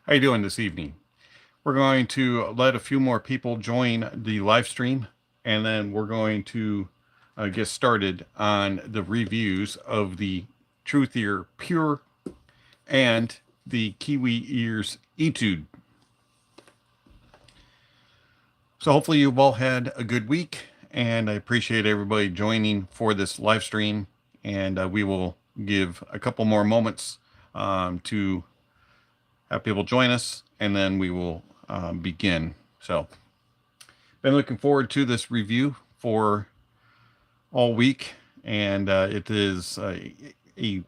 How you doing this evening? We're going to let a few more people join the live stream, and then we're going to get started on the reviews of the TruthEar Pure and the Kiwi Ears Etude. So hopefully you've all had a good week, and I appreciate everybody joining for this live stream. And we will give a couple more moments to have people join us, and then we will begin. So, been looking forward to this review for all week, and it is an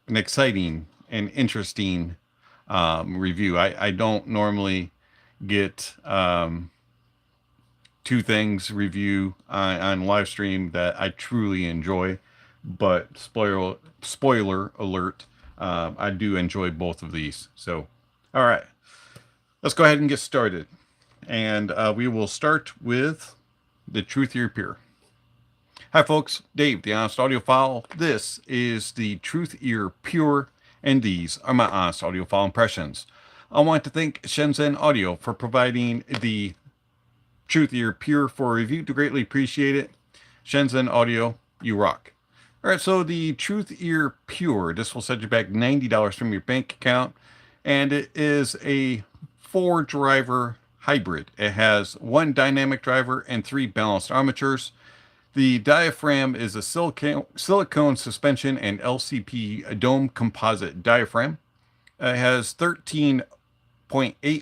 exciting and interesting review. I don't normally get two things review on live stream that I truly enjoy, but spoiler alert, I do enjoy both of these. So, all right, let's go ahead and get started. And we will start with the TruthEar Pure. Hi, folks. Dave, the Honest Audiophile. This is the TruthEar Pure, and these are my Honest Audiophile impressions. I want to thank Shenzhen Audio for providing the TruthEar Pure for review. To greatly appreciate it. Shenzhen Audio, you rock. All right, so the TruthEar Pure, this will set you back $90 from your bank account, and it is a 4-driver hybrid. It has 1 dynamic driver and 3 balanced armatures. The diaphragm is a silicone suspension and LCP dome composite diaphragm. It has 13.8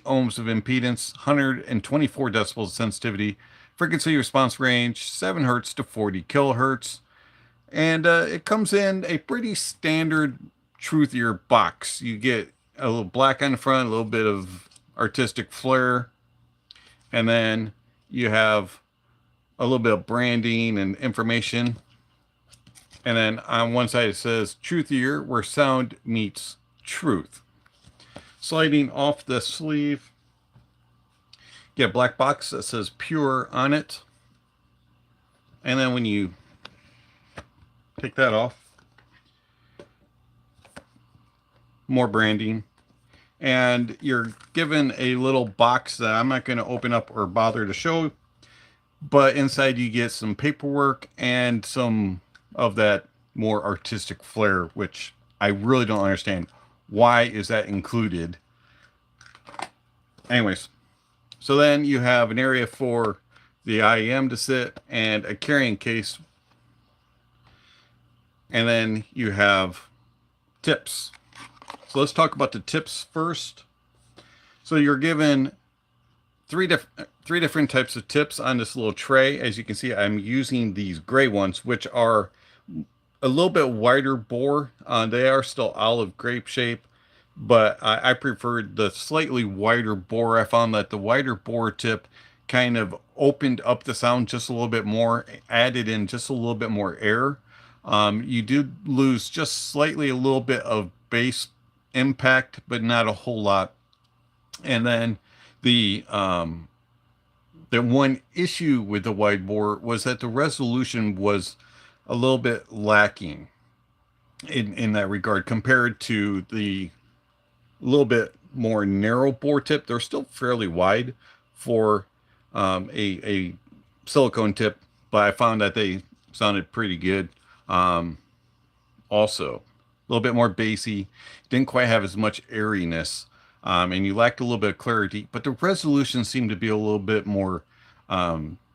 ohms of impedance, 124 decibels of sensitivity, frequency response range 7 hertz to 40 kilohertz. And it comes in a pretty standard TruthEar box. You get a little black on the front, a little bit of artistic flair, and then you have a little bit of branding and information. And then on one side it says TruthEar, where sound meets truth. Sliding off the sleeve, you get a black box that says Pure on it. And then when you take that off, more branding, and you're given a little box that I'm not going to open up or bother to show, but inside you get some paperwork and some of that more artistic flair, which I really don't understand. Why is that included? Anyways, so then you have an area for the IEM to sit and a carrying case. And then you have tips. So let's talk about the tips first. So you're given three different types of tips on this little tray. As you can see, I'm using these gray ones, which are a little bit wider bore. They are still olive grape shape, but I preferred the slightly wider bore. I found that the wider bore tip kind of opened up the sound just a little bit more, added in just a little bit more air. You do lose just slightly a little bit of bass impact, but not a whole lot. And then the one issue with the wide bore was that the resolution was a little bit lacking in that regard compared to the little bit more narrow bore tip. They're still fairly wide for a silicone tip, but I found that they sounded pretty good. Also, a little bit more bassy, didn't quite have as much airiness, and you lacked a little bit of clarity, but the resolution seemed to be a little bit more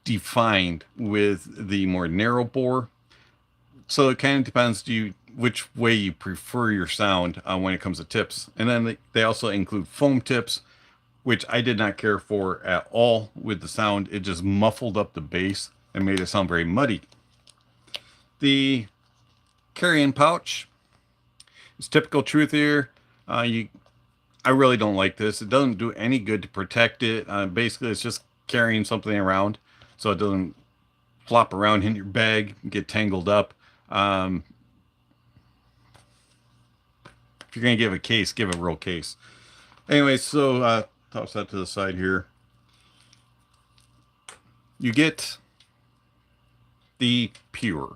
defined with the more narrow bore. So it kind of depends which way you prefer your sound when it comes to tips. And then they also include foam tips, which I did not care for at all with the sound. It just muffled up the bass and made it sound very muddy. The carry-in pouch is typical TruthEar. I really don't like this. It doesn't do any good to protect it. Basically, it's just carrying something around so it doesn't flop around in your bag and get tangled up. If you're going to give a case, give a real case. Anyway, so toss that to the side here. You get the Pure.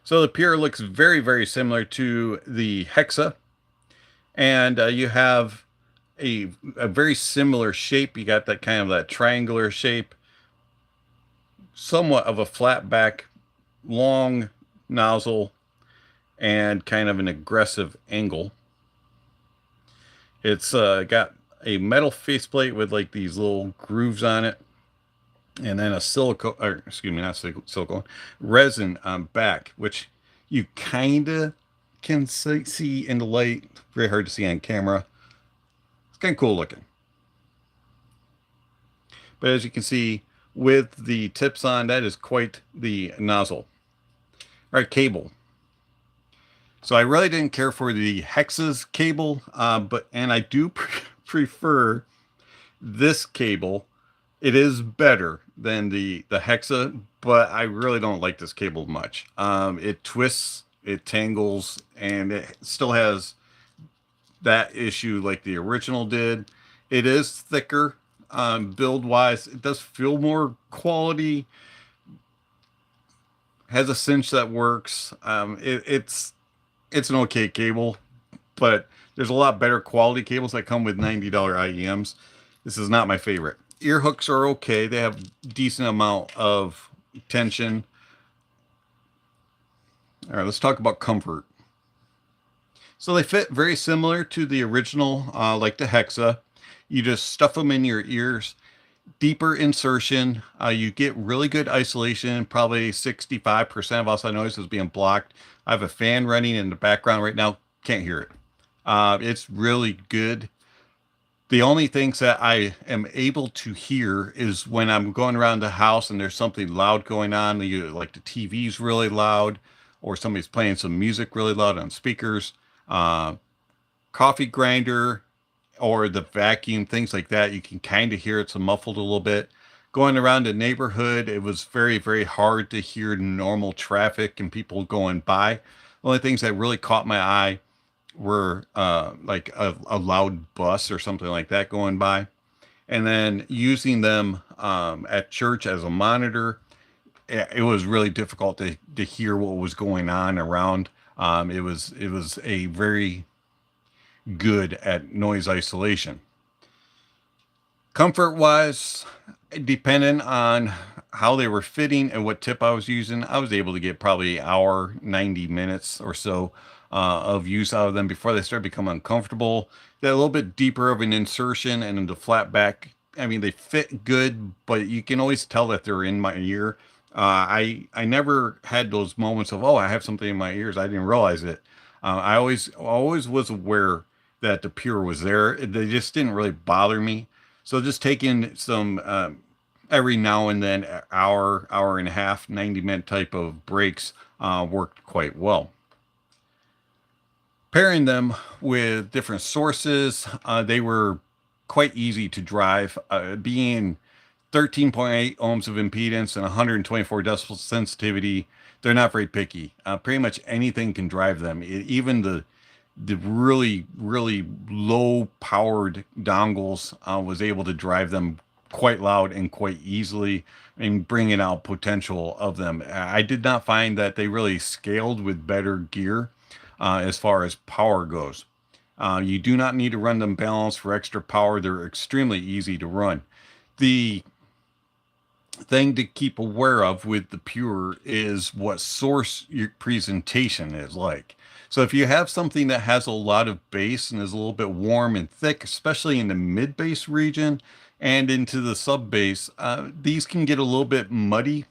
So the Pure looks very, very similar to the Hexa. And you have a very similar shape. You got that kind of that triangular shape, somewhat of a flat back, long nozzle, and kind of an aggressive angle. It's got a metal faceplate with like these little grooves on it, and then a silicone, or excuse me, not silicone, resin back, which you kind of can see in the light. Very hard to see on camera. It's kind of cool looking. But as you can see, with the tips on, that is quite the nozzle. All right, cable. So I really didn't care for the Hexa's cable, and I do prefer this cable. It is better than the Hexa, but I really don't like this cable much. It twists, it tangles, and it still has that issue like the original did. It is thicker, build wise. It does feel more quality. Has a cinch that works. It's an okay cable, but there's a lot better quality cables that come with $90 IEMs. This is not my favorite. Ear hooks are okay. They have decent amount of tension. All right, let's talk about comfort. So they fit very similar to the original, like the Hexa. You just stuff them in your ears. Deeper insertion. You get really good isolation. Probably 65% of outside noise is being blocked. I have a fan running in the background right now. Can't hear it. It's really good. The only things that I am able to hear is when I'm going around the house and there's something loud going on, like the TV's really loud, or somebody's playing some music really loud on speakers, coffee grinder, or the vacuum, things like that. You can kind of hear it's muffled a little bit. Going around the neighborhood, it was very, very hard to hear normal traffic and people going by. The only things that really caught my eye were like a loud bus or something like that going by. And then using them at church as a monitor, it was really difficult to hear what was going on around. It was a very good at noise isolation. Comfort wise, depending on how they were fitting and what tip I was using, I was able to get probably an hour, 90 minutes or so of use out of them before they started becoming uncomfortable. They're a little bit deeper of an insertion, and in the flat back, I mean, they fit good, but you can always tell that they're in my ear. I never had those moments of, oh, I have something in my ears. I didn't realize it. I always was aware that the Pure was there. They just didn't really bother me. So just taking some every now and then, hour and a half, 90-minute type of breaks worked quite well. Pairing them with different sources, they were quite easy to drive. Being 13.8 ohms of impedance and 124 decibel sensitivity, they're not very picky. Pretty much anything can drive them. Even the really, really low powered dongles was able to drive them quite loud and quite easily, and bringing out potential of them. I did not find that they really scaled with better gear as far as power goes. You do not need to run them balanced for extra power. They're extremely easy to run. The thing to keep aware of with the Pure is what source your presentation is like. So if you have something that has a lot of bass and is a little bit warm and thick, especially in the mid bass region and into the sub bass, these can get a little bit muddy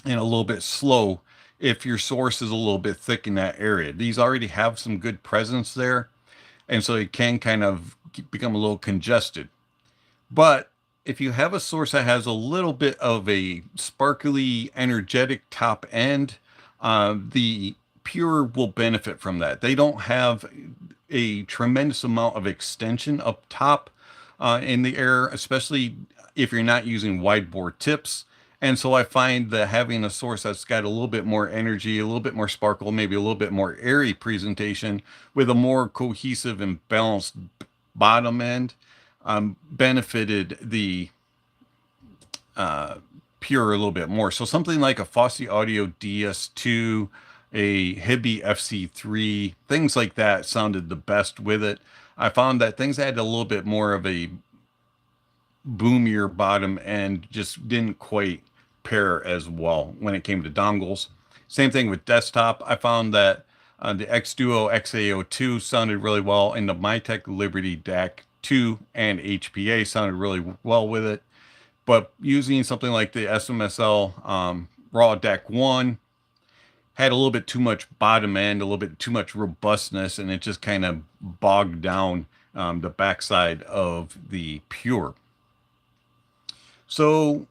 and a little bit slow if your source is a little bit thick in that area. These already have some good presence there, and so it can kind of become a little congested. But if you have a source that has a little bit of a sparkly, energetic top end, the Pure will benefit from that. They don't have a tremendous amount of extension up top in the air, especially if you're not using wide bore tips. And so I find that having a source that's got a little bit more energy, a little bit more sparkle, maybe a little bit more airy presentation with a more cohesive and balanced bottom end benefited the Pure a little bit more. So something like a Fosse Audio DS2, a Hibby FC3, things like that sounded the best with it. I found that things had a little bit more of a boomier bottom end, just didn't quite pair as well when it came to dongles. Same thing with desktop. I found that the X Duo XAO2 sounded really well, and the Mytek Liberty DAC 2 and HPA sounded really well with it. But using something like the SMSL Raw DAC 1 had a little bit too much bottom end, a little bit too much robustness, and it just kind of bogged down the backside of the Pure. So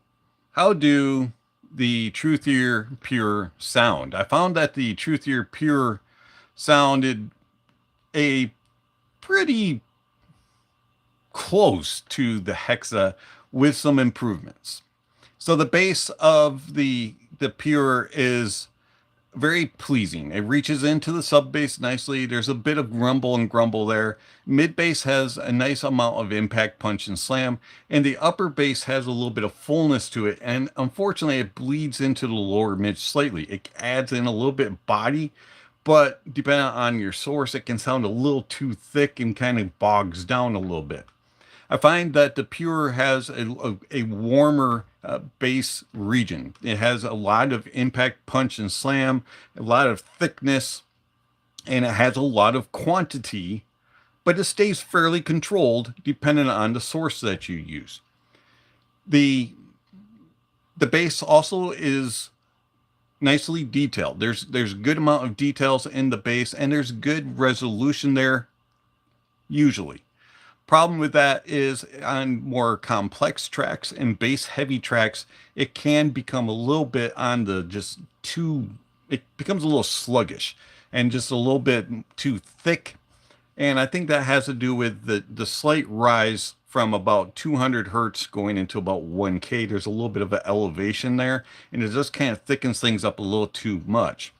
how do the TruthEar Pure sound? I found that the TruthEar Pure sounded a pretty close to the Hexa with some improvements. So the bass of the Pure is very pleasing. It reaches into the sub bass nicely. There's a bit of rumble and grumble there. Mid bass has a nice amount of impact, punch, and slam, and the upper bass has a little bit of fullness to it. And unfortunately, it bleeds into the lower mid slightly. It adds in a little bit of body, but depending on your source, it can sound a little too thick and kind of bogs down a little bit. I find that the Pure has a warmer bass region. It has a lot of impact, punch, and slam, a lot of thickness, and it has a lot of quantity, but it stays fairly controlled depending on the source that you use. The bass also is nicely detailed. There's a good amount of details in the bass, and there's good resolution there, usually. Problem with that is on more complex tracks and bass heavy tracks, it can become a little bit on the it becomes a little sluggish and just a little bit too thick. And I think that has to do with the slight rise from about 200 hertz going into about 1K. There's a little bit of an elevation there, and it just kind of thickens things up a little too much.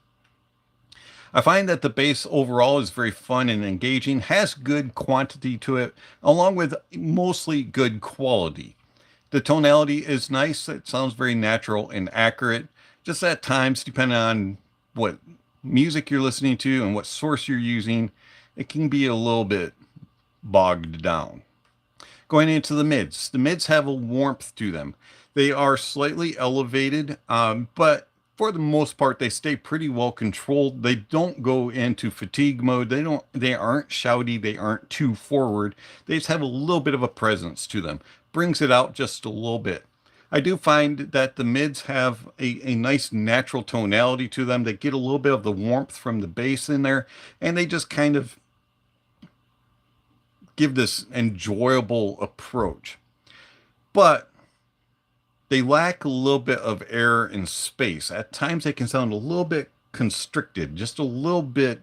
I find that the bass overall is very fun and engaging, has good quantity to it, along with mostly good quality. The tonality is nice. It sounds very natural and accurate. Just at times, depending on what music you're listening to and what source you're using, it can be a little bit bogged down. Going into the mids have a warmth to them. They are slightly elevated, but for the most part, they stay pretty well controlled. They don't go into fatigue mode. They aren't shouty. They aren't too forward. They just have a little bit of a presence to them. Brings it out just a little bit. I do find that the mids have a nice natural tonality to them. They get a little bit of the warmth from the bass in there, and they just kind of give this enjoyable approach. But they lack a little bit of air and space. At times they can sound a little bit constricted, just a little bit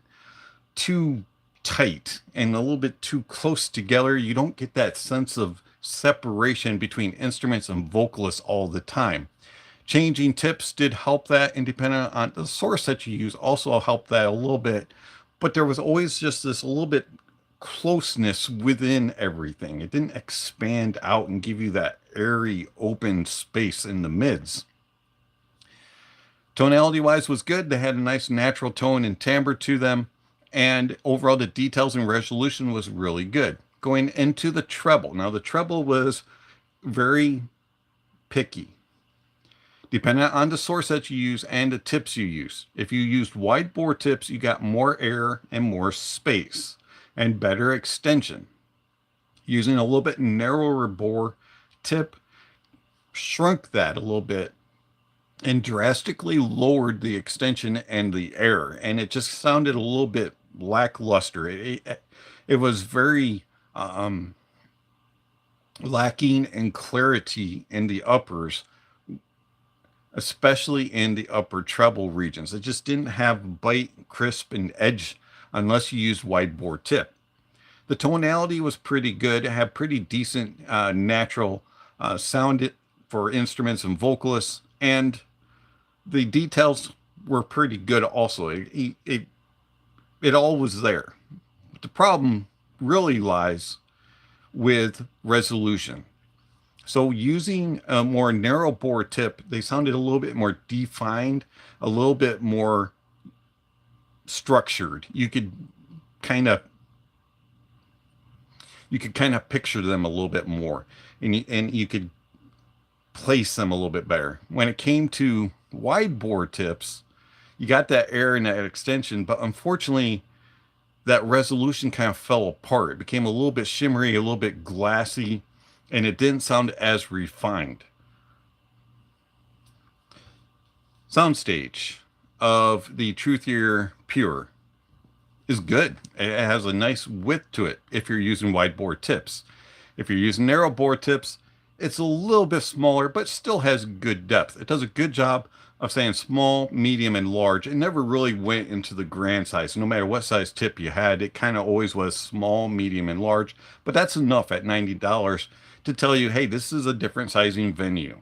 too tight and a little bit too close together. You don't get that sense of separation between instruments and vocalists all the time. Changing tips did help that, and depending on the source that you use also helped that a little bit. But there was always just this a little bit closeness within everything. It didn't expand out and give you that airy open space in the mids. Tonality wise was good. They had a nice natural tone and timbre to them, and overall the details and resolution was really good. Going into the treble, now the treble was very picky depending on the source that you use and the tips you use. If you used wide bore tips, you got more air and more space and better extension. Using a little bit narrower bore tip shrunk that a little bit and drastically lowered the extension and the air, and it just sounded a little bit lackluster. It was very lacking in clarity in the uppers, especially in the upper treble regions. It just didn't have bite, crisp, and edge unless you used wide bore tip. The tonality was pretty good. It had pretty decent natural sound for instruments and vocalists, and the details were pretty good also. It all was there. But the problem really lies with resolution. So using a more narrow bore tip, they sounded a little bit more defined, a little bit more structured. You could kind of picture them a little bit more, and you could place them a little bit better. When it came to wide bore tips, you got that air and that extension, but unfortunately that resolution kind of fell apart. It became a little bit shimmery, a little bit glassy, and it didn't sound as refined. Soundstage of the TruthEar Pure is good. It has a nice width to it if you're using wide bore tips. If you're using narrow bore tips, it's a little bit smaller, but still has good depth. It does a good job of saying small, medium, and large. It never really went into the grand size. No matter what size tip you had, it kind of always was small, medium, and large. But that's enough at $90 to tell you, hey, this is a different sizing venue.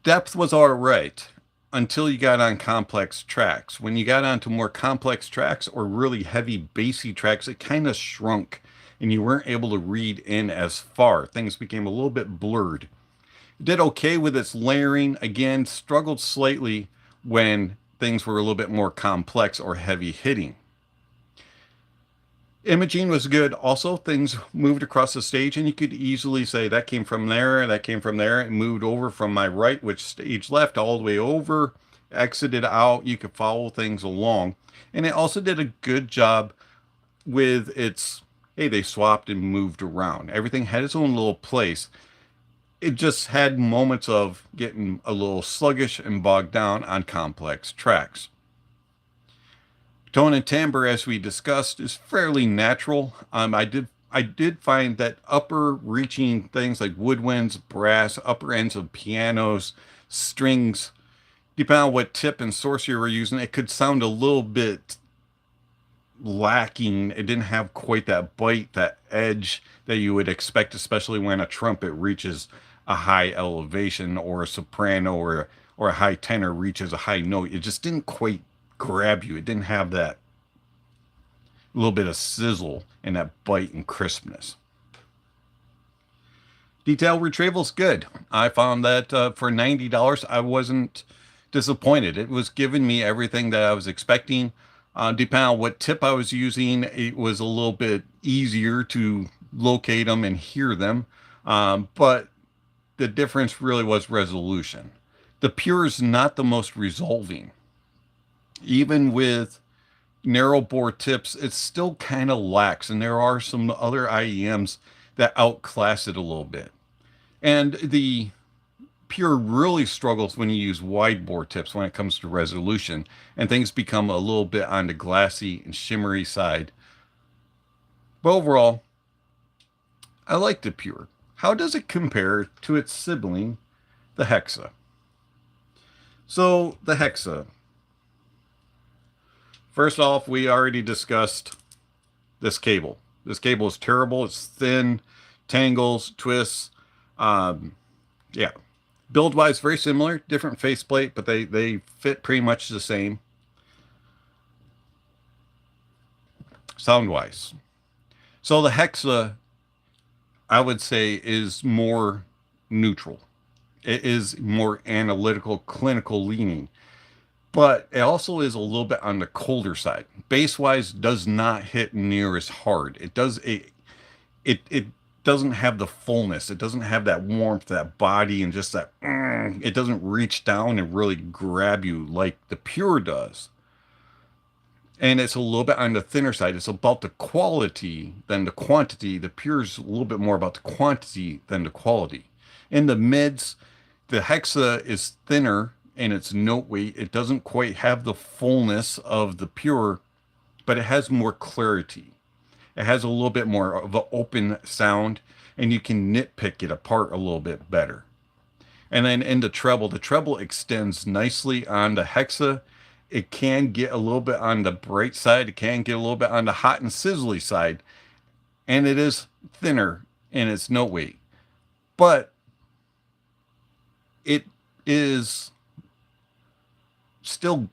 Depth was all right until you got on complex tracks. When you got onto more complex tracks or really heavy bassy tracks, it kind of shrunk and you weren't able to read in as far. Things became a little bit blurred. It did okay with its layering. Again, struggled slightly when things were a little bit more complex or heavy hitting. Imaging was good. Also, things moved across the stage and you could easily say that came from there, that came from there. It moved over from my right, which stage left, all the way over, exited out. You could follow things along. And it also did a good job with its, hey, they swapped and moved around. Everything had its own little place. It just had moments of getting a little sluggish and bogged down on complex tracks. Tone and timbre, as we discussed, is fairly natural. I did find that upper reaching things like woodwinds, brass, upper ends of pianos, strings, depending on what tip and source you were using, it could sound a little bit lacking. It didn't have quite that bite, that edge that you would expect, especially when a trumpet reaches a high elevation, or a soprano or a high tenor reaches a high note. It just didn't quite grab you. It didn't have that little bit of sizzle and that bite and crispness. Detail retrieval's good. I found that for $90, I wasn't disappointed. It was giving me everything that I was expecting. Depending on what tip I was using, it was a little bit easier to locate them and hear them. But the difference really was resolution. The Pure is not the most resolving. Even with narrow bore tips, it still kind of lacks, and there are some other IEMs that outclass it a little bit. And the Pure really struggles when you use wide bore tips when it comes to resolution, and things become a little bit on the glassy and shimmery side. But overall, I like the Pure. How does it compare to its sibling, the Hexa? So the Hexa, first off, we already discussed this cable. This cable is terrible. It's thin, tangles, twists. Yeah. Build-wise, very similar. Different faceplate, but they fit pretty much the same. Sound-wise. So the Hexa, I would say, is more neutral. It is more analytical, clinical leaning. But it also is a little bit on the colder side. Bass-wise, does not hit near as hard. It doesn't have the fullness. It doesn't have that warmth, that body, and just that. It doesn't reach down and really grab you like the Pure does. And it's a little bit on the thinner side. It's about the quality than the quantity. The Pure's a little bit more about the quantity than the quality. In the mids, the Hexa is thinner and its note weight. It doesn't quite have the fullness of the Pure, but it has more clarity. It has a little bit more of an open sound, and you can nitpick it apart a little bit better. And then in the treble extends nicely on the Hexa. It can get a little bit on the bright side. It can get a little bit on the hot and sizzly side. And it is thinner in its note weight. But it is still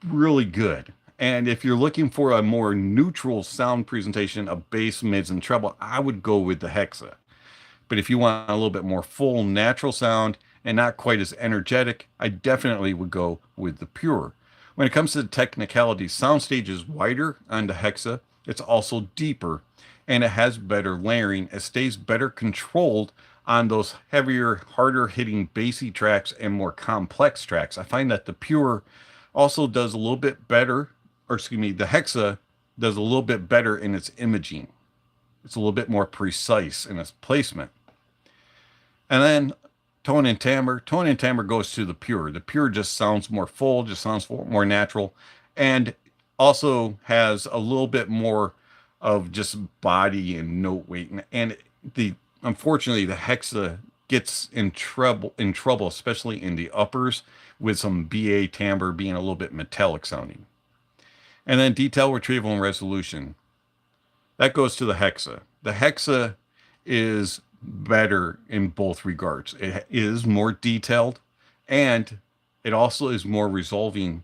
really good. And if you're looking for a more neutral sound presentation of bass, mids, and treble, I would go with the Hexa. But if you want a little bit more full, natural sound and not quite as energetic, I definitely would go with the Pure. When it comes to the technicalities, soundstage is wider on the Hexa. It's also deeper, and it has better layering. It stays better controlled on those heavier, harder hitting bassy tracks and more complex tracks. I find that the Pure also does a little bit better, or excuse me, the Hexa does a little bit better in its imaging. It's a little bit more precise in its placement. And then tone and timbre. Tone and timbre goes to the Pure. The Pure just sounds more full, just sounds more natural, and also has a little bit more of just body and note weight. And the unfortunately, the Hexa gets in trouble, especially in the uppers, with some BA timbre being a little bit metallic sounding. And then detail, retrieval, and resolution. That goes to the Hexa. The Hexa is better in both regards. It is more detailed, and it also is more resolving,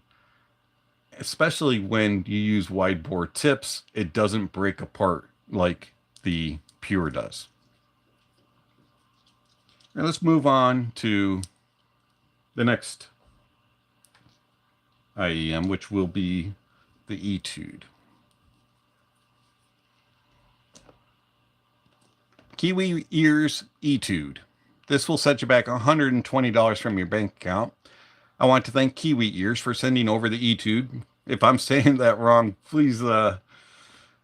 especially when you use wide bore tips. It doesn't break apart like the Pure does. Now let's move on to the next IEM, which will be the Etude. Kiwi Ears Etude. This will set you back $120 from your bank account. I want to thank Kiwi Ears for sending over the Etude. If I'm saying that wrong, please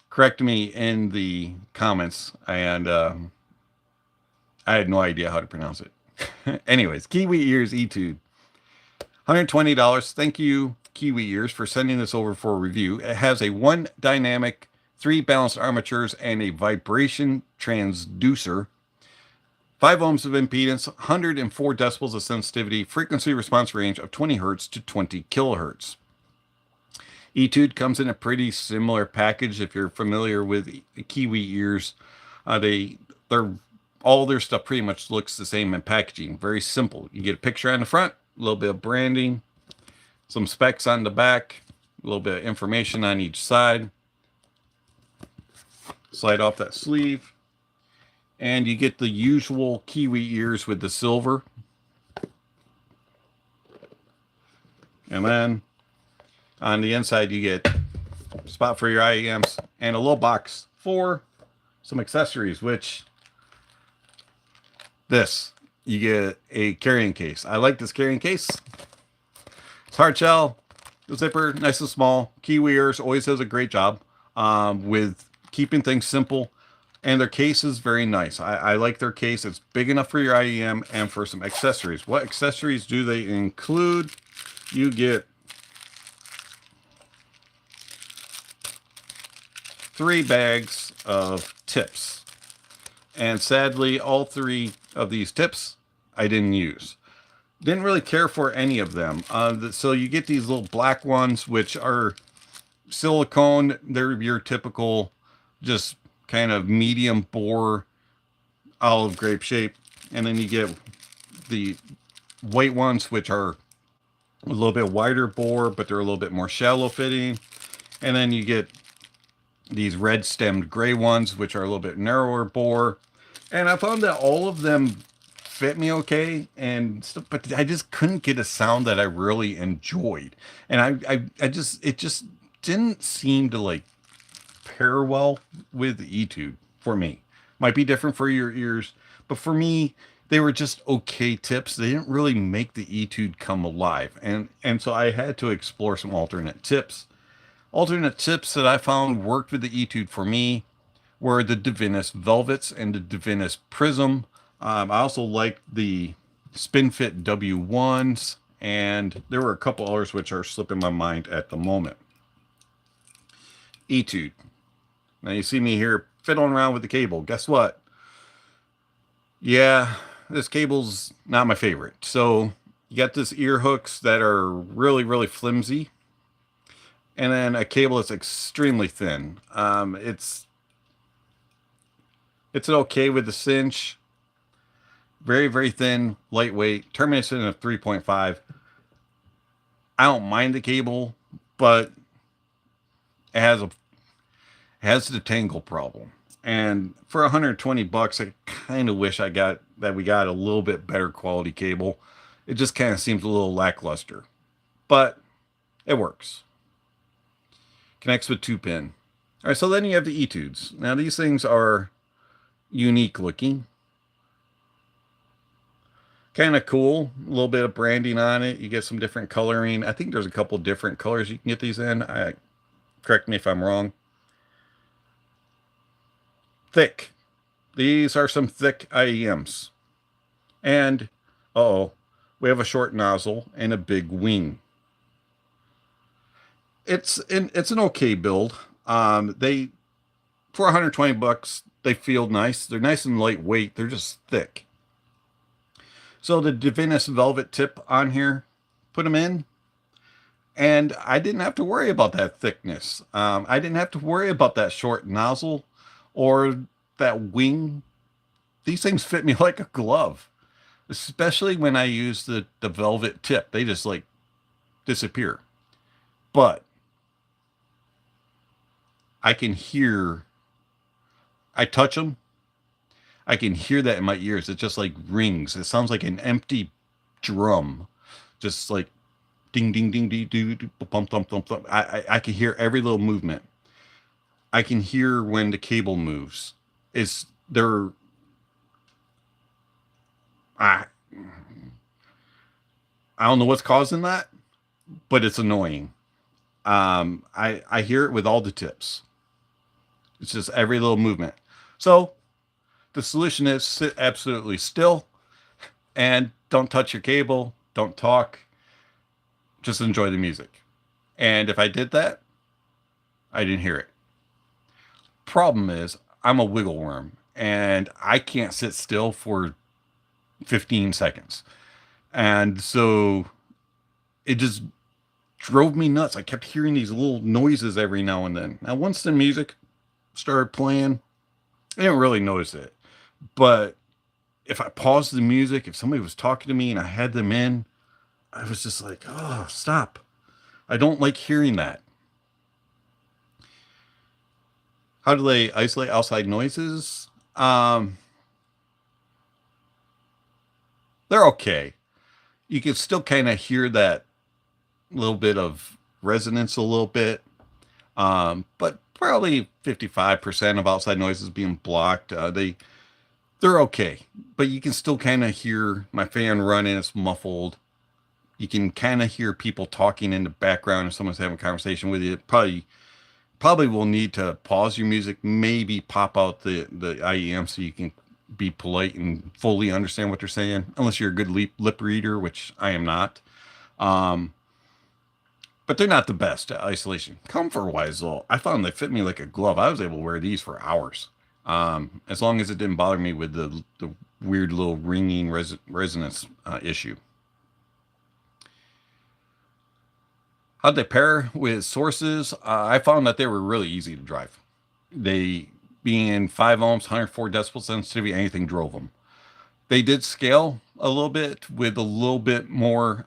correct me in the comments. And I had no idea how to pronounce it. Anyways, Kiwi Ears Etude. $120. Thank you, Kiwi Ears, for sending this over for a review. It has a 1 dynamic, 3 balanced armatures, and a vibration transducer. 5 ohms of impedance, 104 decibels of sensitivity, frequency response range of 20 hertz to 20 kilohertz. Etude comes in a pretty similar package. If you're familiar with Kiwi Ears, all their stuff pretty much looks the same in packaging. Very simple. You get a picture on the front, a little bit of branding, some specs on the back, a little bit of information on each side. Slide off that sleeve, and you get the usual Kiwi Ears with the silver. And then on the inside, you get a spot for your IEMs and a little box for some accessories, which you get a carrying case. I like this carrying case. It's hard shell, the zipper, nice and small. Kiwi Ears always does a great job with keeping things simple, and their case is very nice. I like their case. It's big enough for your IEM and for some accessories. What accessories do they include? You get 3 bags of tips, and sadly all 3 of these tips I didn't use. Didn't really care for any of them. So you get these little black ones, which are silicone. They're your typical just kind of medium bore olive grape shape. And then you get the white ones, which are a little bit wider bore, but they're a little bit more shallow fitting. And then you get these red stemmed gray ones, which are a little bit narrower bore. And I found that all of them fit me okay, and stuff, but I just couldn't get a sound that I really enjoyed. And it just didn't seem to like pair well with the Etude for me. Might be different for your ears, but for me, they were just okay tips. They didn't really make the Etude come alive. And so I had to explore some alternate tips. Alternate tips that I found worked with the Etude for me were the Divinus Velvets and the Divinus Prism. I also liked the SpinFit W1s, and there were a couple others which are slipping my mind at the moment. Etude. Now you see me here fiddling around with the cable. Guess what? Yeah, this cable's not my favorite. So you got this ear hooks that are really, really flimsy, and then a cable that's extremely thin. It's okay with the cinch. Very, very thin, lightweight, termination of 3.5. I don't mind the cable, but it has the tangle problem. And for 120 bucks, I kind of wish we got a little bit better quality cable. It just kind of seems a little lackluster. But It works. Connects with 2-pin. All right, so then you have the Etudes. Now these things are unique looking. Kind of cool. A little bit of branding on it. You get some different coloring. I think there's a couple different colors you can get these in. Correct me if I'm wrong. Thick. These are some thick IEMs. And, we have a short nozzle and a big wing. It's an okay build. They for $120, they feel nice. They're nice and lightweight. They're just thick. So the Divinus Velvet tip on here, put them in, and I didn't have to worry about that thickness. I didn't have to worry about that short nozzle or that wing. These things fit me like a glove, especially when I use the velvet tip. They just like disappear. But I can hear, I touch them, I can hear that in my ears. It just like rings. It sounds like an empty drum, just like ding, ding, ding, ding, ding, ding, bump, thump, thump, thump. I can hear every little movement. I can hear when the cable moves. It's they're I I don't know what's causing that, but it's annoying. I hear it with all the tips. It's just every little movement. So the solution is sit absolutely still and don't touch your cable, don't talk, just enjoy the music. And if I did that, I didn't hear it. Problem is, I'm a wiggle worm and I can't sit still for 15 seconds. And so it just drove me nuts. I kept hearing these little noises every now and then. Now, once the music started playing, I didn't really notice it. But if I paused the music, if somebody was talking to me and I had them in, I was just like, oh, stop. I don't like hearing that. How do they isolate outside noises? They're okay. You can still kind of hear that little bit of resonance a little bit. But probably 55% of outside noises being blocked. They're okay, but you can still kind of hear my fan running. It's muffled. You can kind of hear people talking in the background if someone's having a conversation with you. Probably will need to pause your music, maybe pop out the IEM so you can be polite and fully understand what they're saying, unless you're a good lip reader, which I am not. But they're not the best at isolation. Comfort-wise, though, I found they fit me like a glove. I was able to wear these for hours. As long as it didn't bother me with the weird little ringing resonance issue. How'd they pair with sources? I found that they were really easy to drive. They, being 5 ohms, 104 decibel sensitivity, anything drove them. They did scale a little bit with a little bit more,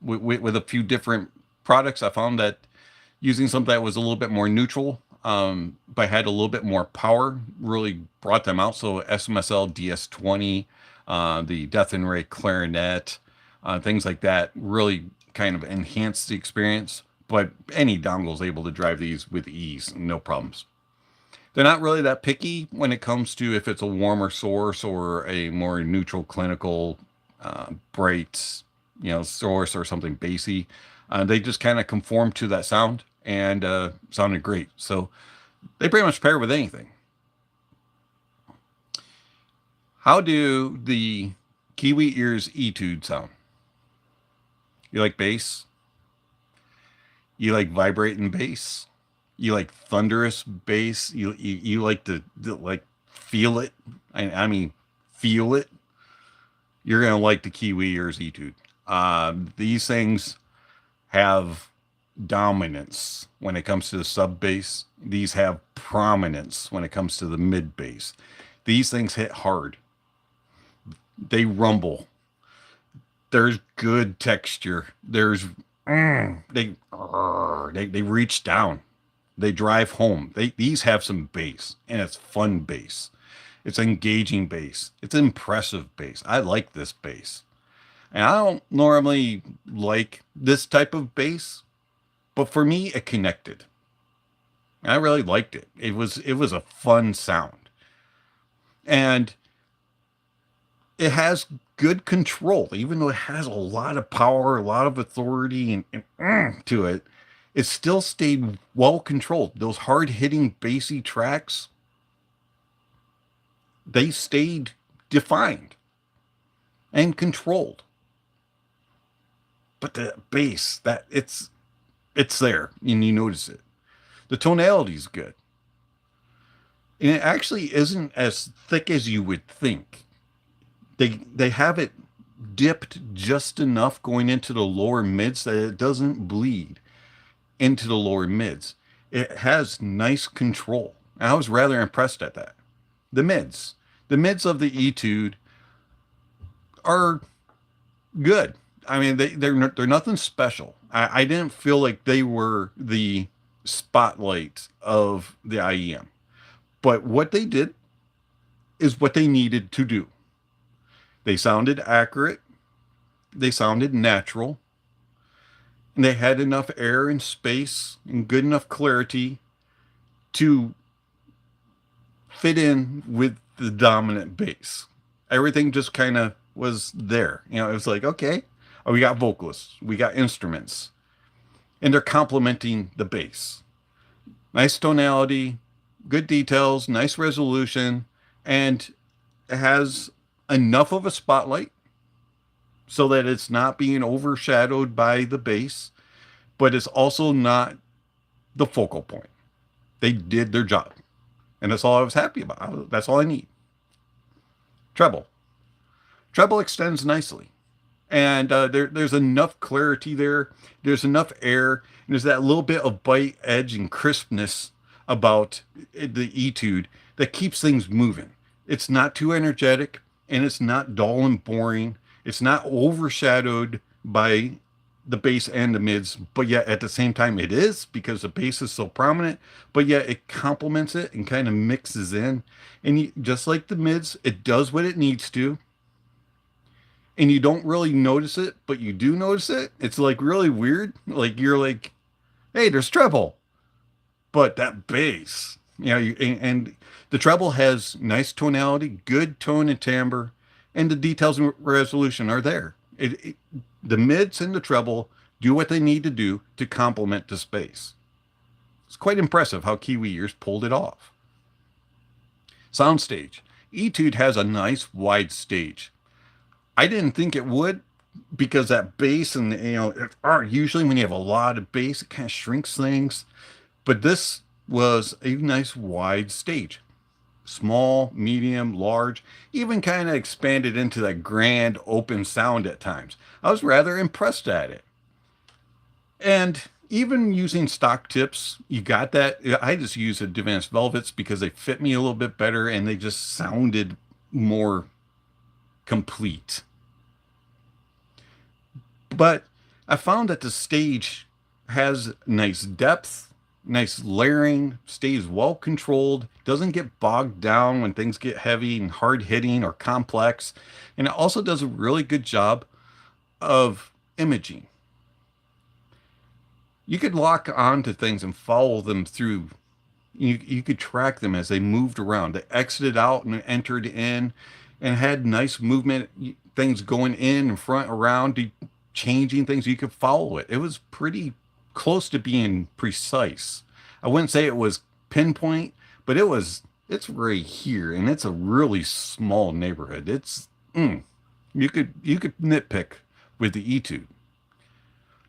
with a few different products. I found that using something that was a little bit more neutral, but had a little bit more power, really brought them out. So SMSL DS20, the Death and Ray clarinet, things like that really kind of enhanced the experience. But any dongle is able to drive these with ease, no problems. They're not really that picky when it comes to if it's a warmer source or a more neutral, clinical, bright, source or something bassy. They just kind of conform to that sound and sounded great. So they pretty much pair with anything. How do the Kiwi Ears Etude sound? You like bass? You like vibrating bass? You like thunderous bass? You like to like feel it? I mean, feel it. You're gonna like the Kiwi Ears Etude. These things have dominance when it comes to the sub bass. These have prominence when it comes to the mid bass. These things hit hard. They rumble. There's good texture. There's they reach down. They drive home. These have some bass, and it's fun bass. It's engaging bass. It's impressive bass. I like this bass. And I don't normally like this type of bass, But for me, it connected. I really liked it. It was a fun sound. And it has good control, even though it has a lot of power, a lot of authority and to it. It still stayed well controlled. Those hard hitting bassy tracks, they stayed defined and controlled. But the bass, that it's there and you notice it. The tonality is good. And it actually isn't as thick as you would think. They have it dipped just enough going into the lower mids that it doesn't bleed into the lower mids. It has nice control. I was rather impressed at that. The mids. The mids of the Etude are good. I mean, they're nothing special. I didn't feel like they were the spotlight of the IEM. But what they did is what they needed to do. They sounded accurate. They sounded natural. And they had enough air and space and good enough clarity to fit in with the dominant bass. Everything just kind of was there. You know, it was like, okay, we got vocalists, we got instruments, and they're complementing the bass. Nice tonality, good details, nice resolution, and it has enough of a spotlight so that it's not being overshadowed by the bass, but it's also not the focal point. They did their job. And that's all I was happy about. That's all I need. Treble. Treble extends nicely. And there's enough clarity there. There's enough air. And there's that little bit of bite, edge, and crispness about the Etude that keeps things moving. It's not too energetic, and it's not dull and boring. It's not overshadowed by the bass and the mids, but yet at the same time it is, because the bass is so prominent, but yet it complements it and kind of mixes in. And just like the mids, it does what it needs to. And you don't really notice it, but you do notice it. It's like really weird. Like you're like, hey, there's treble. But that bass, you know, and the treble has nice tonality, good tone and timbre, and the details and resolution are there. The mids and the treble do what they need to do to complement the space. It's quite impressive how Kiwi Ears pulled it off. Soundstage. Etude has a nice wide stage. I didn't think it would, because that bass and, you know, usually when you have a lot of bass, it kind of shrinks things. But this was a nice wide stage. Small, medium, large, even kind of expanded into that grand open sound at times. I was rather impressed at it. And even using stock tips, you got that. I just use advanced velvets because they fit me a little bit better and they just sounded more complete. But I found that the stage has nice depth, nice layering, stays well controlled, doesn't get bogged down when things get heavy and hard hitting or complex. And it also does a really good job of imaging. You could lock onto things and follow them through. You could track them as they moved around. They exited out and entered in and had nice movement, things going in and front, around, changing things. You could follow it. It was pretty close to being precise. I wouldn't say it was pinpoint, but it's right here, and it's a really small neighborhood. You could nitpick with the Etude.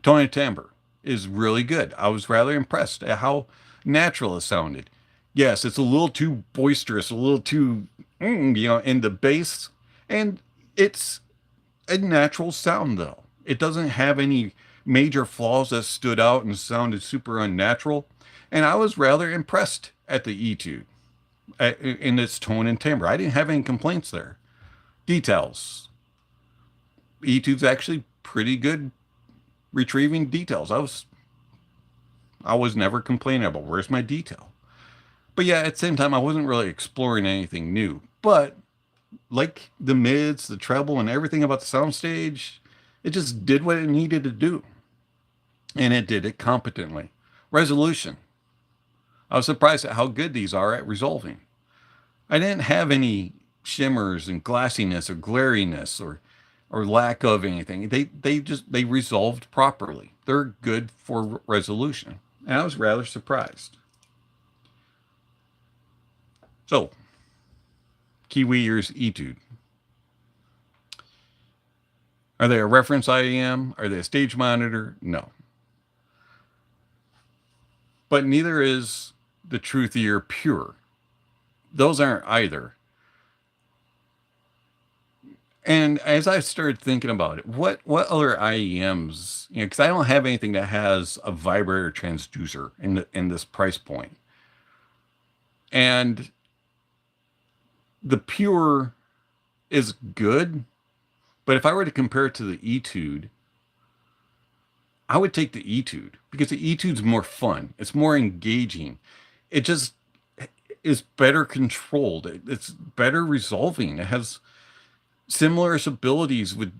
Tone and timbre is really good. I was rather impressed at how natural it sounded. Yes, it's a little too boisterous, a little too, in the bass, and it's a natural sound though. It doesn't have any major flaws that stood out and sounded super unnatural. And I was rather impressed at the Etude in its tone and timbre. I didn't have any complaints there. Details. Etude's actually pretty good retrieving details. I was never complaining about where's my detail. But yeah, at the same time, I wasn't really exploring anything new. But like the mids, the treble, and everything about the soundstage, it just did what it needed to do. and it did it competently. Resolution. I was surprised at how good these are at resolving. I didn't have any shimmers and glassiness or glariness or lack of anything. They resolved properly. They're good for resolution. And I was rather surprised. So, Kiwi Ears Etude. Are they a reference IEM? Are they a stage monitor? No. But neither is the TruthEar Pure. Those aren't either. And as I started thinking about it, what other IEMs? Because I don't have anything that has a vibrator transducer in this price point. And the Pure is good, but if I were to compare it to the Etude, I would take the Etude because the Etude's more fun. It's more engaging. It just is better controlled. It's better resolving. It has similar abilities with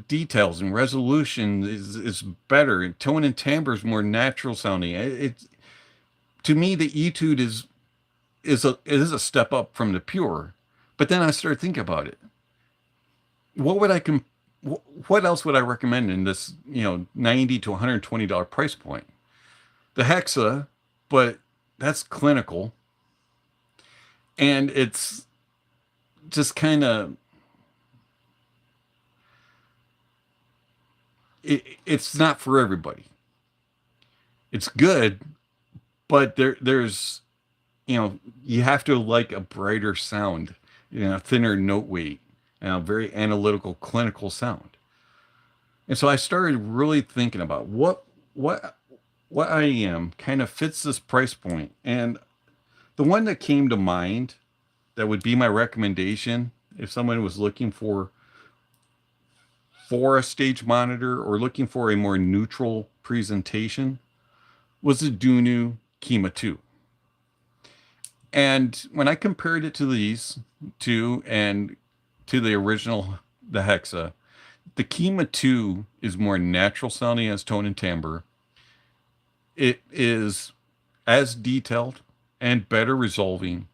details, and resolution is better. And tone and timbre is more natural sounding. To me, the Etude is a step up from the Pure. But then I started thinking about it. What else would I recommend in this, $90 to $120 price point? The Hexa, but that's clinical. And it's just kind of, it's not for everybody. It's good, but there's, you have to like a brighter sound, thinner note weight, and a very analytical, clinical sound. And so I started really thinking about what IEM kind of fits this price point. And the one that came to mind that would be my recommendation if someone was looking for a stage monitor or looking for a more neutral presentation was the Dunu Kima 2. And when I compared it to these two and to the original, the Hexa, the Kima 2 is more natural sounding as tone and timbre. It is as detailed and better resolving.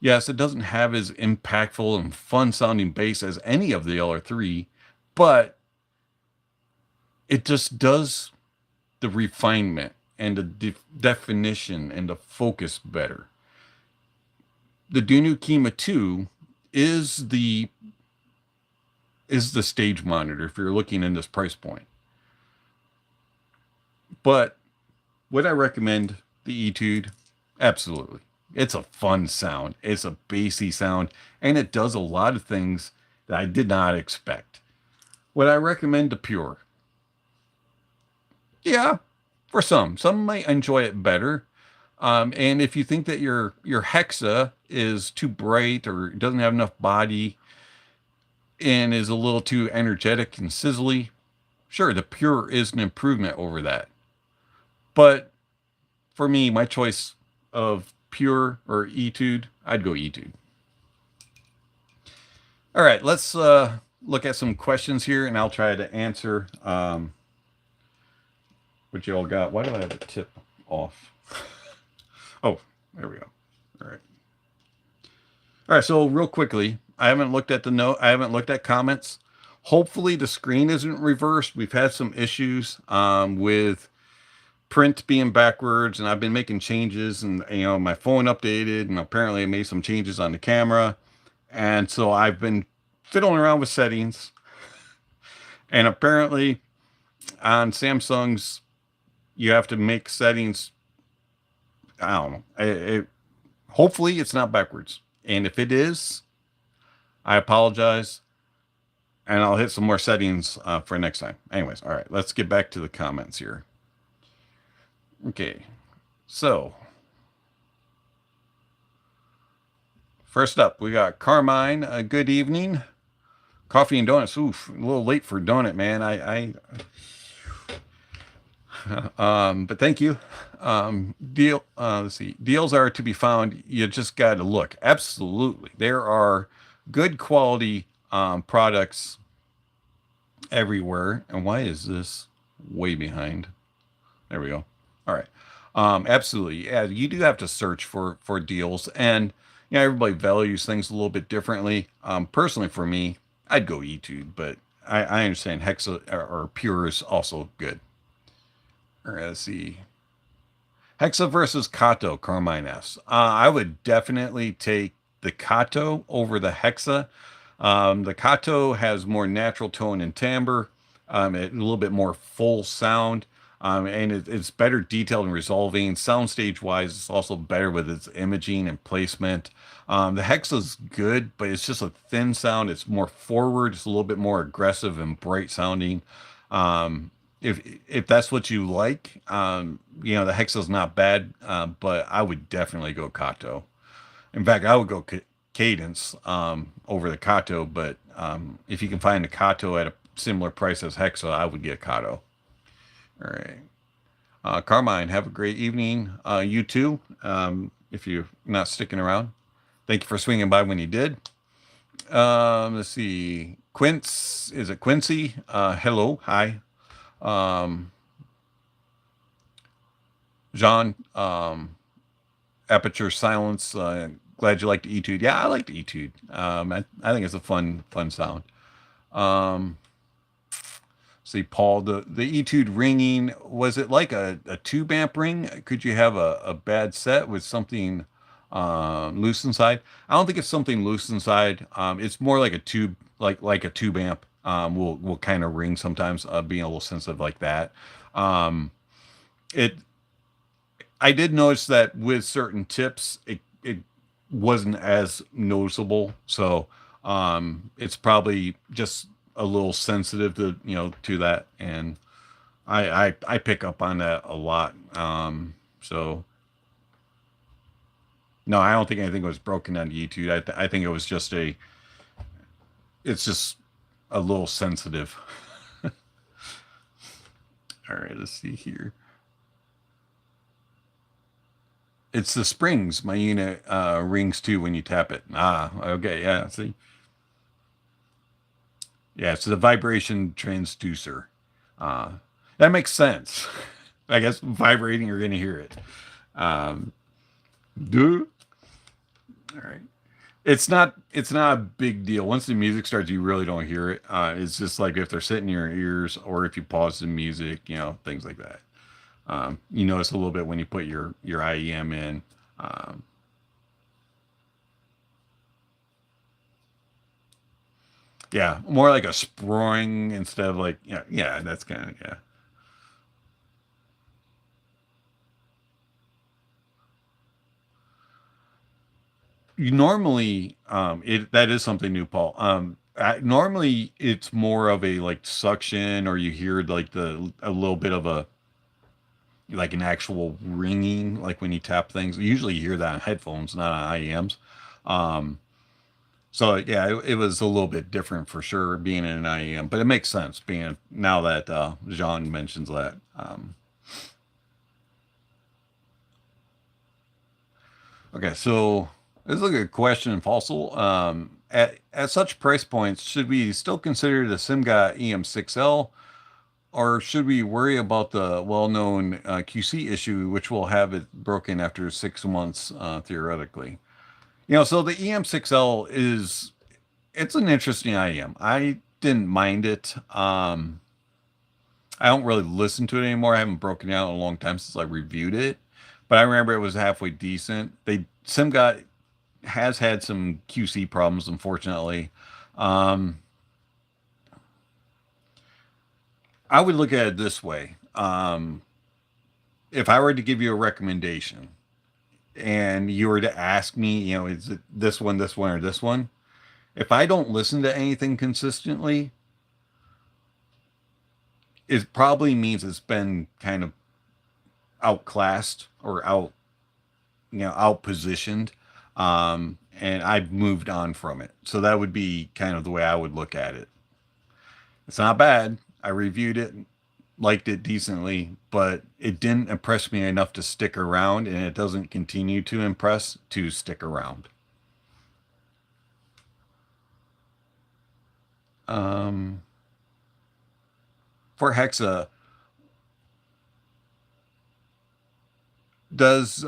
Yes, it doesn't have as impactful and fun sounding bass as any of the other three, but it just does the refinement and the definition and the focus better. The Dunu Kima 2 is the stage monitor if you're looking in this price point. But would I recommend the Etude? Absolutely. It's a fun sound. It's a bassy sound, and it does a lot of things that I did not expect. Would I recommend the Pure? Yeah, for some. Some might enjoy it better. And if you think that your Hexa is too bright or doesn't have enough body and is a little too energetic and sizzly, sure, the Pure is an improvement over that. But for me, my choice of Pure or Etude, I'd go Etude. All right, let's look at some questions here, and I'll try to answer what you all got. Why do I have a tip off? Oh, there we go. All right. All right, so real quickly, I haven't looked at the note. I haven't looked at comments. Hopefully the screen isn't reversed. We've had some issues with print being backwards, and I've been making changes, and my phone updated, and apparently I made some changes on the camera. And so I've been fiddling around with settings, and apparently on Samsung's, you have to make settings. I don't know. Hopefully it's not backwards. And if it is, I apologize. And I'll hit some more settings for next time. Anyways, all right, let's get back to the comments here. Okay, so first up, we got Carmine. Good evening. Coffee and donuts. Oof, a little late for donut, man. But thank you. Let's see. Deals are to be found. You just got to look. Absolutely, there are good quality products everywhere. And why is this way behind? There we go. All right. Absolutely. Yeah, you do have to search for deals, and you know everybody values things a little bit differently. Personally, for me, I'd go Etude, but I understand Hexa or Pure is also good. All right, let's see. Hexa versus Kato, Carmine asks. I would definitely take the Kato over the Hexa. The Kato has more natural tone and timbre, a little bit more full sound, and it's better detailed and resolving. Soundstage wise, it's also better with its imaging and placement. The Hexa's good, but it's just a thin sound. It's more forward, it's a little bit more aggressive and bright sounding. Um, if that's what you like, you know, the Hexa's not bad, but I would definitely go Kato. In fact, I would go Cadence over the Kato, but if you can find a Kato at a similar price as Hexa, I would get Kato. All right. Carmine, have a great evening. You too, if you're not sticking around. Thank you for swinging by when you did. Let's see. Quince, is it Quincy? Hello. Hi. Um, Jean, Aperture Silence. Glad you liked Etude. Yeah, I liked Etude. I think it's a fun sound. Um, see, Paul, the Etude ringing, was it like a tube amp ring? Could you have a bad set with something loose inside? I don't think it's something loose inside. It's more like a tube, like a tube amp. Will kind of ring sometimes, being a little sensitive like that. Um, it I did notice that with certain tips, it wasn't as noticeable. So it's probably just a little sensitive to to that, and I pick up on that a lot. So no, I don't think anything was broken on YouTube. I think it was just it's just a little sensitive. All right, let's see here. It's the springs. My unit rings too when you tap it. Ah, okay, yeah. See, yeah, it's the vibration transducer. Uh, that makes sense. I guess vibrating, you're gonna hear it. Um, duh. All right. It's not a big deal. Once the music starts, you really don't hear it. It's just like if they're sitting in your ears, or if you pause the music, things like that. You notice a little bit when you put your IEM in. Um, yeah, more like a spring instead of like yeah. That's kind of yeah. You normally it that is something new, Paul. Normally it's more of a like suction, or you hear like the a little bit of a like an actual ringing, like when you tap things. Usually you hear that on headphones, not on IEMs. Um, so yeah, it was a little bit different for sure being in an IEM, but it makes sense being now that Jean mentions that. Okay, so this is a good question, Fossil. At such price points, should we still consider the SIMGA EM6L, or should we worry about the well-known QC issue, which will have it broken after 6 months, theoretically? So the EM6L it's an interesting IEM. I didn't mind it. I don't really listen to it anymore. I haven't broken it out in a long time since I reviewed it, but I remember it was halfway decent. SIMGA has had some QC problems, unfortunately. Um, I would look at it this way. If I were to give you a recommendation and you were to ask me, is it this one, or this one? If I don't listen to anything consistently, it probably means it's been kind of outclassed or outpositioned. And I've moved on from it. So that would be kind of the way I would look at it. It's not bad. I reviewed it, liked it decently, but it didn't impress me enough to stick around, and it doesn't continue to impress to stick around. Um, for Hexa, Does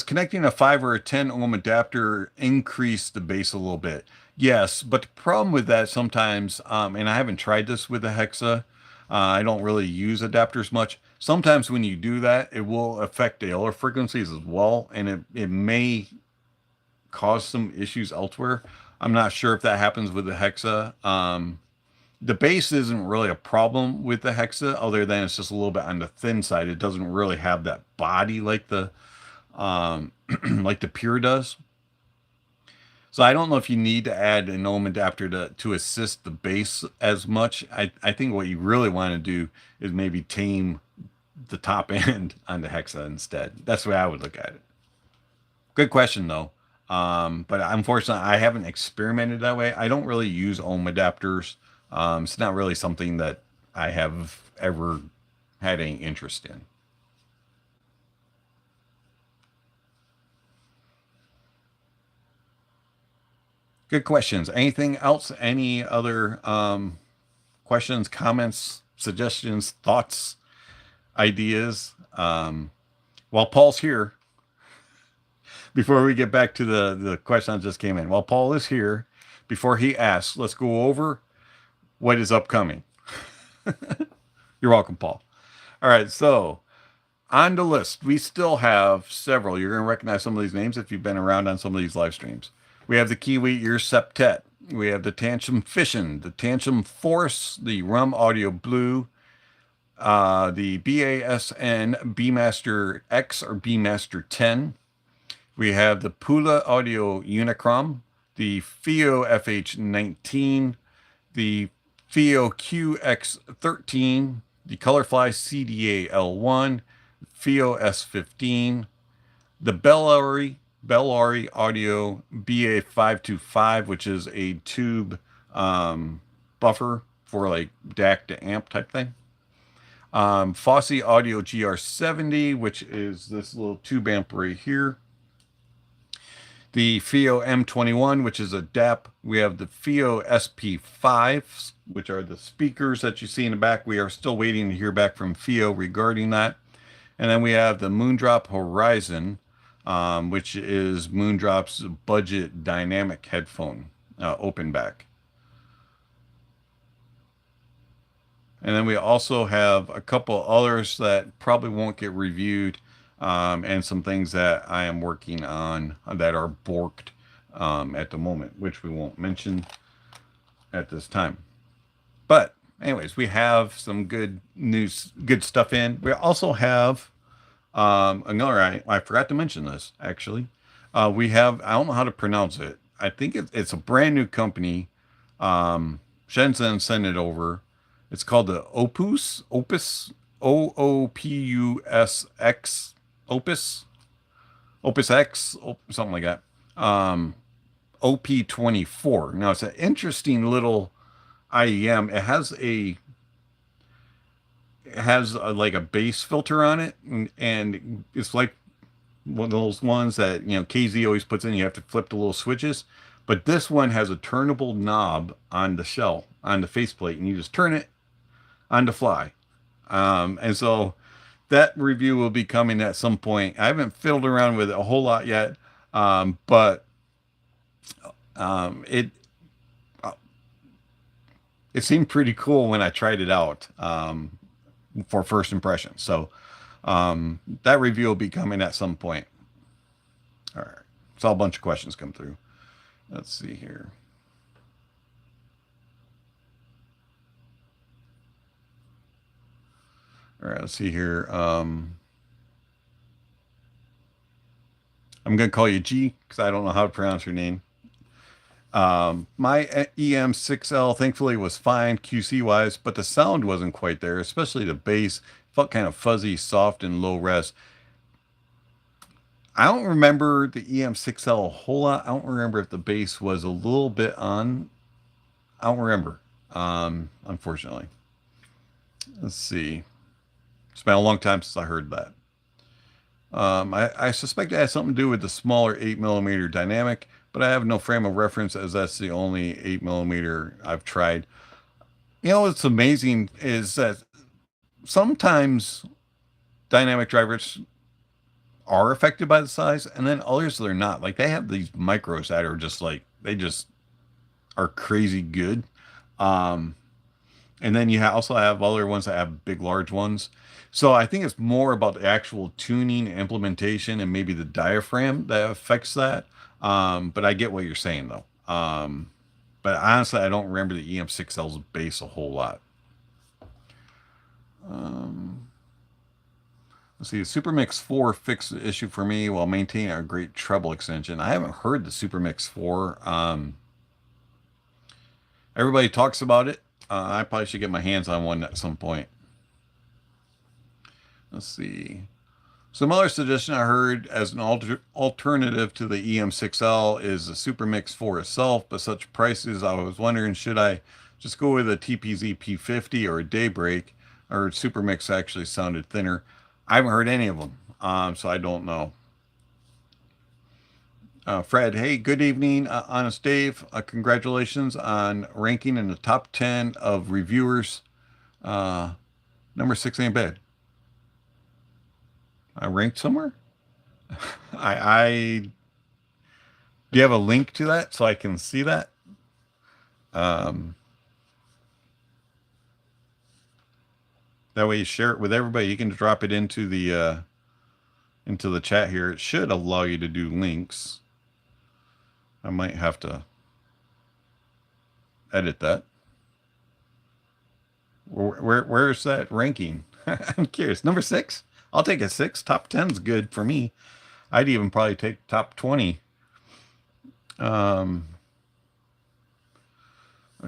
connecting a 5 or a 10 ohm adapter increase the bass a little bit? Yes, but the problem with that sometimes, and I haven't tried this with the Hexa. I don't really use adapters much. Sometimes when you do that, it will affect the other frequencies as well, and it may cause some issues elsewhere. I'm not sure if that happens with the Hexa. The bass isn't really a problem with the Hexa, other than it's just a little bit on the thin side. It doesn't really have that body like the like the Pure does. So I don't know if you need to add an ohm adapter to assist the bass as much. I think what you really want to do is maybe tame the top end on the Hexa instead. That's the way I would look at it. Good question though. But unfortunately, I haven't experimented that way. I don't really use ohm adapters. It's not really something that I have ever had any interest in. Good questions. Anything else? Any other questions, comments, suggestions, thoughts, ideas? While Paul's here, before we get back to the question that just came in, while Paul is here, before he asks, let's go over what is upcoming. You're welcome, Paul. All right, so on the list, we still have several. You're going to recognize some of these names if you've been around on some of these live streams. We have the Kiwi Ears Septet. We have the Tantrum Fission, the Tantrum Force, the Rum Audio Blue, the BASN Beemaster X or Beemaster 10. We have the Pula Audio Unicron, the FIO FH19, the FIO QX13, the Colorfly CDA L1, FIO S15, the Bellari Audio BA525, which is a tube buffer for like DAC to amp type thing. Fosse Audio GR70, which is this little tube amp right here. The FIO M21, which is a DAP. We have the FIO SP5, which are the speakers that you see in the back. We are still waiting to hear back from FIO regarding that. And then we have the Moondrop Horizon, which is Moondrop's budget dynamic headphone, open back. And then we also have a couple others that probably won't get reviewed, and some things that I am working on that are borked at the moment, which we won't mention at this time. But anyways, we have some good news, good stuff in. We also have another, I forgot to mention this actually. We have, I don't know how to pronounce it. I think it's a brand new company. Shenzhen sent it over. It's called the Opus, OOPUSX, Opus X, something like that. OP24. Now it's an interesting little IEM. It has like a bass filter on it, and it's like one of those ones that, you know, KZ always puts in. You have to flip the little switches, but this one has a turnable knob on the shell, on the faceplate, and you just turn it on the fly. And so that review will be coming at some point. I haven't fiddled around with it a whole lot yet, but it seemed pretty cool when I tried it out for first impression. So that review will be coming at some point. All right. Saw a bunch of questions come through. Let's see here. All right, let's see here. I'm going to call you G because I don't know how to pronounce your name. My EM6L thankfully was fine QC wise, but the sound wasn't quite there, especially the bass felt kind of fuzzy, soft, and low res. I don't remember the EM6L a whole lot. I don't remember if the bass was a little bit on. I don't remember, unfortunately. Let's see. It's been a long time since I heard that. I suspect it has something to do with the smaller 8mm dynamic, but I have no frame of reference as that's the only 8mm I've tried. You know, what's amazing is that sometimes dynamic drivers are affected by the size, and then others that are not. Like they have these micros that are just like they just are crazy good. Um, and then also have other ones that have big, large ones. So I think it's more about the actual tuning, implementation, and maybe the diaphragm that affects that. But I get what you're saying though. But honestly, I don't remember the EM6L's bass a whole lot. Um, let's see. Supermix 4 fixed the issue for me while maintaining a great treble extension. I haven't heard the Supermix 4. Everybody talks about it. I probably should get my hands on one at some point. Let's see. Some other suggestion I heard as an alternative to the EM6L is the Supermix 4 itself, but such prices, I was wondering, should I just go with a TPZ P50 or a Daybreak, or Supermix actually sounded thinner. I haven't heard any of them, so I don't know. Fred, hey, good evening, Honest Dave. Congratulations on ranking in the top 10 of reviewers. Number 6 ain't bad. I ranked somewhere? I do you have a link to that so I can see that? Um, that way you share it with everybody. You can drop it into the chat here. It should allow you to do links. I might have to edit that. Where's that ranking? I'm curious. Number 6? I'll take a 6. Top 10's good for me. I'd even probably take top 20.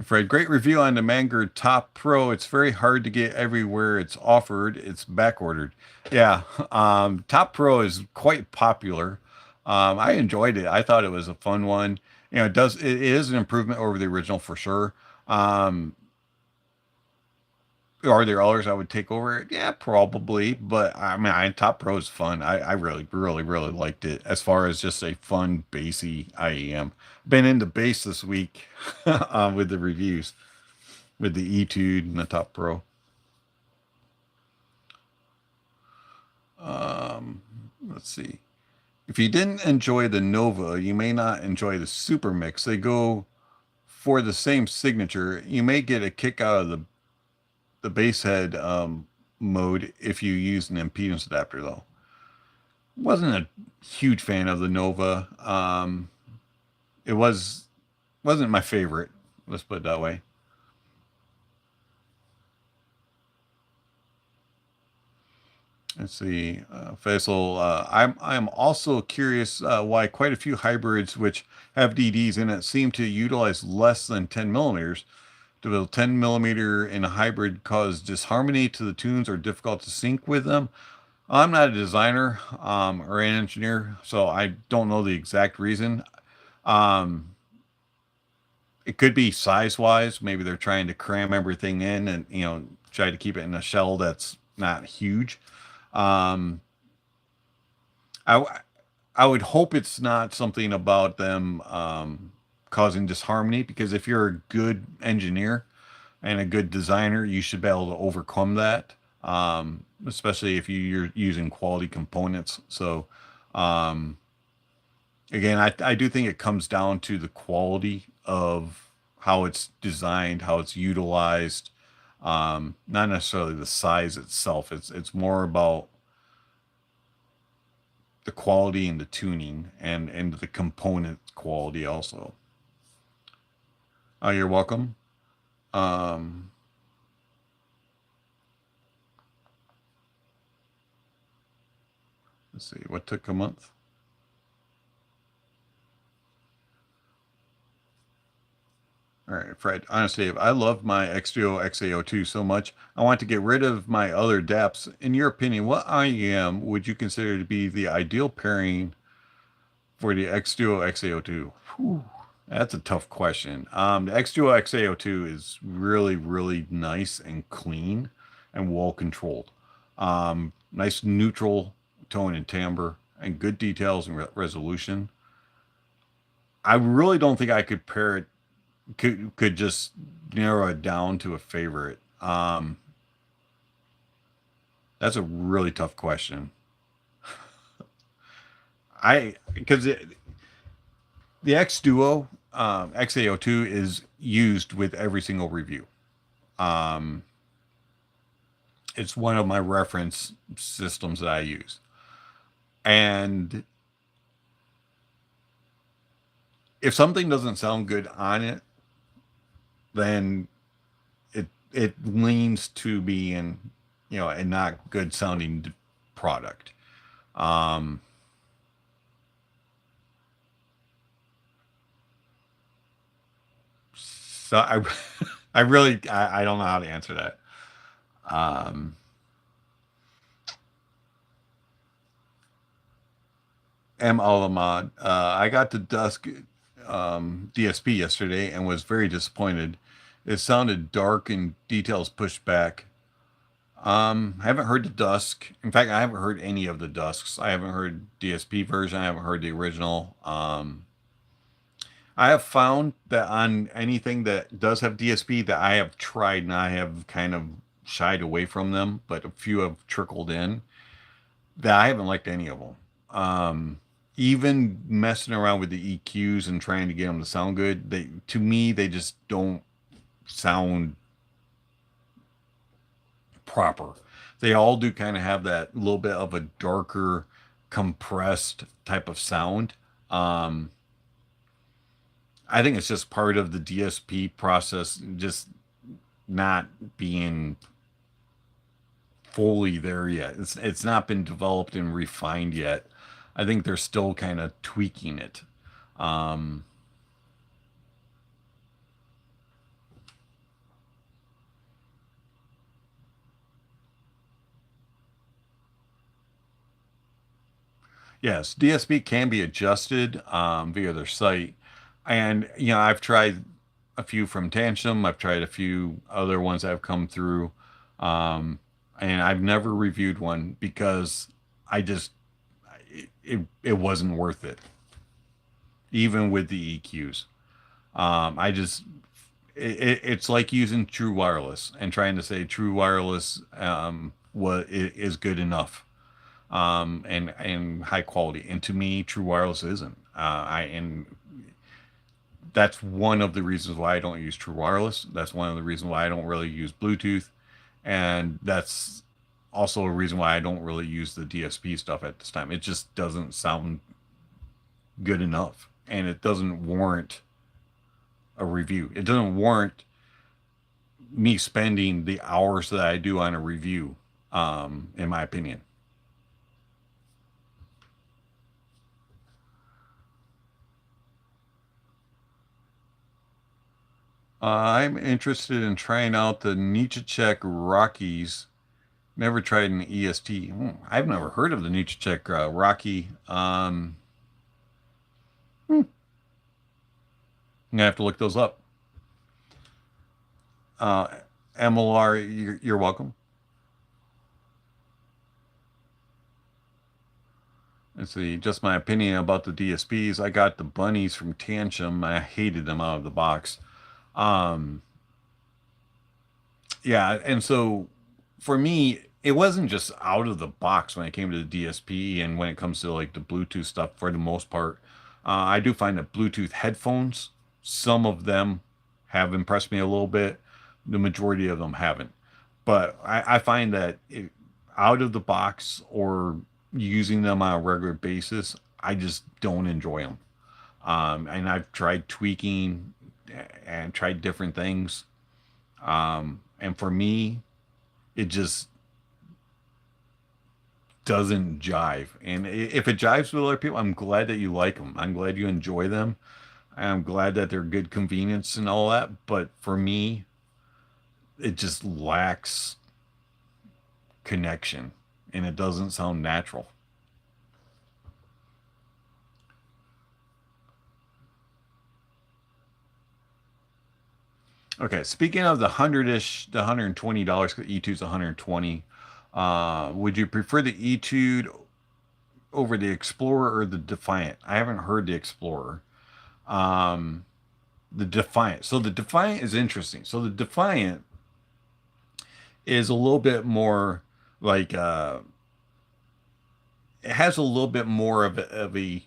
Fred, great review on the Manger Top Pro. It's very hard to get everywhere it's offered. It's back ordered. Yeah, Top Pro is quite popular. I enjoyed it. I thought it was a fun one. You know, it is an improvement over the original for sure. Are there others I would take over it? Yeah, probably. But I mean, Top Pro is fun. I really, really, really liked it as far as just a fun, bassy IEM. Been into bass this week with the reviews, with the Etude and the Top Pro. Let's see. If you didn't enjoy the Nova, you may not enjoy the Super Mix. They go for the same signature. You may get a kick out of the bass head mode if you use an impedance adapter though. Wasn't a huge fan of the Nova. It wasn't my favorite. Let's put it that way. Let's see, Faisal. I'm also curious why quite a few hybrids which have DDs in it seem to utilize less than 10 millimeters. Do the 10 millimeter in a hybrid cause disharmony to the tunes or difficult to sync with them? I'm not a designer or an engineer, so I don't know the exact reason. Um, it could be size wise. Maybe they're trying to cram everything in and, you know, try to keep it in a shell that's not huge. Um, I, I would hope it's not something about them causing disharmony, because if you're a good engineer and a good designer, you should be able to overcome that, especially if you're using quality components. So, again, I do think it comes down to the quality of how it's designed, how it's utilized, not necessarily the size itself. It's more about the quality and the tuning and the component quality also. Oh, you're welcome. Um, let's see, what took a month? All right, Fred. Honestly, I love my X-Duo XAO2 so much. I want to get rid of my other DAPs. In your opinion, what IEM would you consider to be the ideal pairing for the X-Duo XAO2? Whew, that's a tough question. The X-Duo XAO2 is really, really nice and clean and well controlled. Nice neutral tone and timbre and good details and resolution. I really don't think I could pair it, could just narrow it down to a favorite. That's a really tough question. Because the X Duo XAO2 is used with every single review. Um, it's one of my reference systems that I use. And if something doesn't sound good on it, then it leans to being, a not good sounding product. Um, so I, I really, I don't know how to answer that. Um, M. Alamad, I got the Dusk DSP yesterday and was very disappointed. It sounded dark and details pushed back. I haven't heard the Dusk. In fact, I haven't heard any of the Dusks. I haven't heard DSP version. I haven't heard the original. I have found that on anything that does have DSP that I have tried and I have kind of shied away from them, but a few have trickled in that I haven't liked any of them. Even messing around with the EQs and trying to get them to sound good, to me they just don't sound proper. They all do kind of have that little bit of a darker, compressed type of sound. Um, I think it's just part of the DSP process, just not being fully there yet. It's not been developed and refined yet. I think they're still kind of tweaking it. Um, yes, DSP can be adjusted via their site, and I've tried a few from Tantrum. I've tried a few other ones that have come through, um, and I've never reviewed one because I just it wasn't worth it, even with the EQs. I just it's like using True Wireless and trying to say True Wireless is good enough and high quality. And to me, True Wireless isn't. And that's one of the reasons why I don't use True Wireless. That's one of the reasons why I don't really use Bluetooth, and that's also a reason why I don't really use the DSP stuff at this time. It just doesn't sound good enough, and it doesn't warrant a review. It doesn't warrant me spending the hours that I do on a review, in my opinion. I'm interested in trying out the Nietzsche Rockies. Never tried an EST. I've never heard of the Nietzsche Rocky. I'm gonna have to look those up. Uh, MLR, you're welcome. Let's see. Just my opinion about the DSPs. I got the bunnies from Tantrum. I hated them out of the box. Um, yeah, and so for me, it wasn't just out of the box when it came to the DSP and when it comes to like the Bluetooth stuff for the most part. I do find that Bluetooth headphones, some of them have impressed me a little bit. The majority of them haven't. But I find that out of the box or using them on a regular basis, I just don't enjoy them. And I've tried tweaking and tried different things. And for me, it just doesn't jive. And if it jives with other people, I'm glad that you like them. I'm glad you enjoy them. I'm glad that they're good convenience and all that. But for me, it just lacks connection and it doesn't sound natural. Okay, speaking of the hundred-ish, the $120, Etude's 120. Would you prefer the Etude over the Explorer or the Defiant? I haven't heard the Explorer. Um, the Defiant. So the Defiant is interesting. So the Defiant is a little bit more like it has a little bit more of a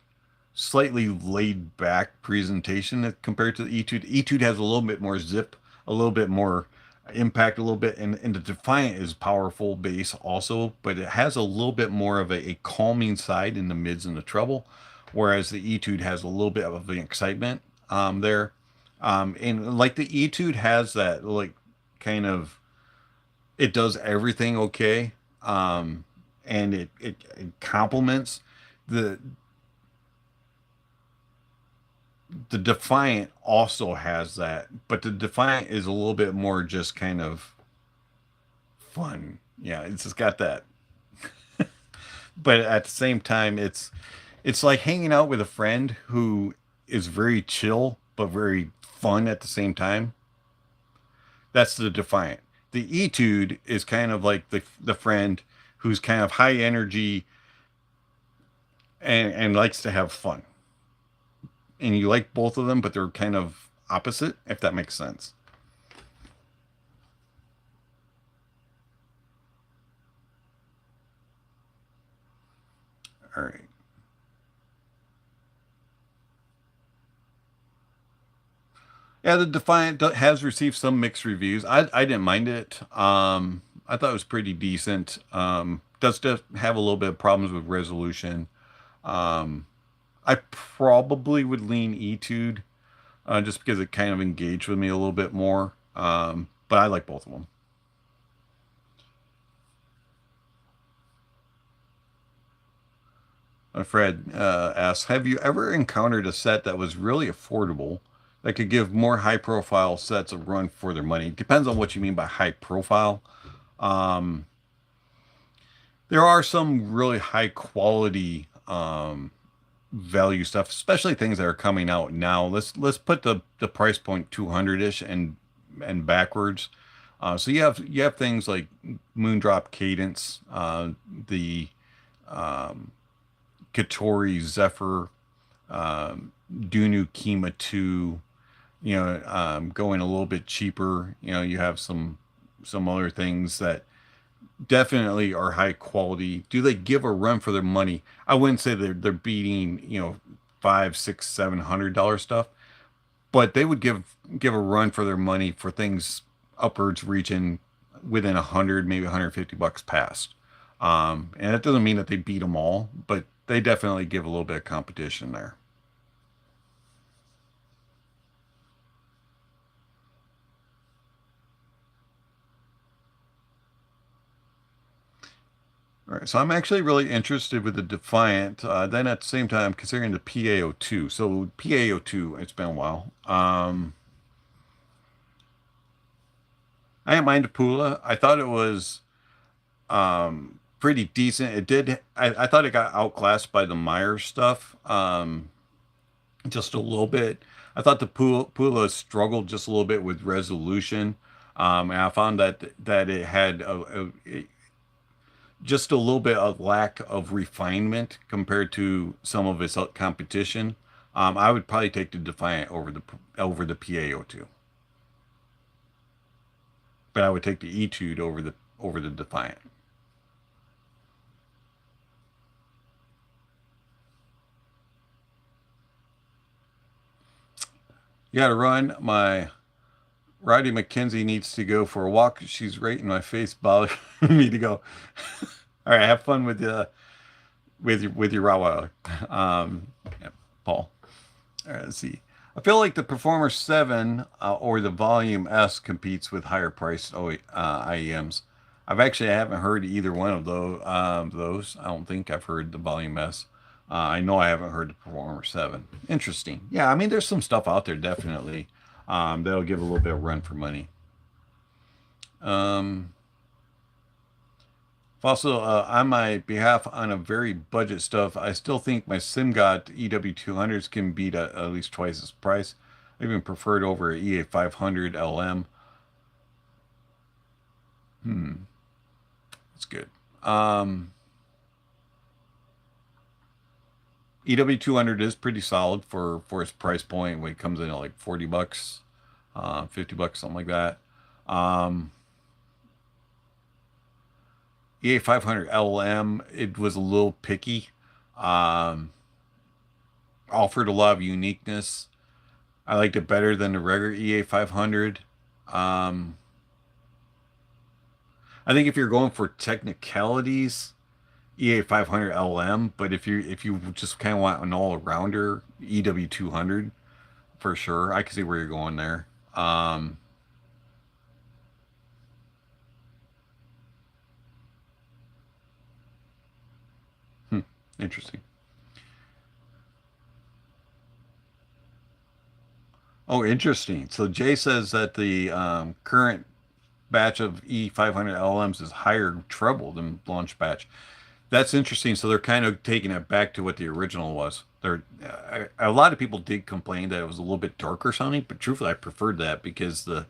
slightly laid back presentation compared to the Etude. Etude has a little bit more zip, a little bit more impact, a little bit, and the Defiant is powerful bass also, but it has a little bit more of a calming side in the mids and the treble, whereas the Etude has a little bit of the excitement there. And like the Etude has that like kind of, it does everything okay. And it complements the the Defiant also has that, but the Defiant is a little bit more just kind of fun. Yeah, it's just got that. But at the same time, it's like hanging out with a friend who is very chill but very fun at the same time. That's the Defiant. The Etude is kind of like the friend who's kind of high energy and likes to have fun. And you like both of them, but they're kind of opposite, if that makes sense. All right. Yeah, the Defiant has received some mixed reviews. I didn't mind it. I thought it was pretty decent. Does just have a little bit of problems with resolution. Um, I probably would lean Etude just because it kind of engaged with me a little bit more. But I like both of them. Fred asks, have you ever encountered a set that was really affordable that could give more high profile sets a run for their money? Depends on what you mean by high profile. Um, there are some really high quality value stuff, especially things that are coming out now. Let's put the price point 200-ish and backwards. So you have things like Moondrop Cadence, the Katori Zephyr, Dunu Kima 2, going a little bit cheaper. You have some other things that definitely are high quality. Do they give a run for their money? I wouldn't say they're beating, five, six, $700 stuff, but they would give a run for their money for things upwards reaching within 100, maybe 150 bucks past. And that doesn't mean that they beat them all, but they definitely give a little bit of competition there. All right, so I'm actually really interested with the Defiant. Then at the same time, I'm considering the PaO2. So PaO2, it's been a while. I didn't mind the Pula. I thought it was pretty decent. It did. I thought it got outclassed by the Myers stuff just a little bit. I thought the Pula struggled just a little bit with resolution. And I found that it had just a little bit of lack of refinement compared to some of its competition. I would probably take the Defiant over the PaO2, but I would take the Etude over the Defiant. You got to run. My Roddy McKenzie needs to go for a walk. She's right in my face, bothering me to go. All right, have fun with your Rottweiler, yeah, Paul. All right, let's see. I feel like the Performer 7 or the Volume S competes with higher priced IEMs. I haven't heard either one of those. I don't think I've heard the Volume S. I know I haven't heard the Performer 7. Interesting. Yeah, I mean, there's some stuff out there definitely that'll give a little bit of run for money. Also, on my behalf, on a very budget stuff, I still think my SimGot EW200s can beat at least twice its price. I even prefer it over EA500 LM. That's good. EW200 is pretty solid for its price point when it comes in at like 40 bucks, 50 bucks, something like that. EA 500 LM, it was a little picky. Um, Offered a lot of uniqueness. I liked it better than the regular EA 500. Um, I think if you're going for technicalities, EA 500 LM, but if you just kind of want an all-rounder, EW 200 for sure. I can see where you're going there. Um, hmm, Interesting. Oh, interesting. So Jay says that the current batch of E500 LMs is higher treble than launch batch. That's interesting. So they're kind of taking it back to what the original was. A lot of people did complain that it was a little bit darker sounding, but truthfully, I preferred that because the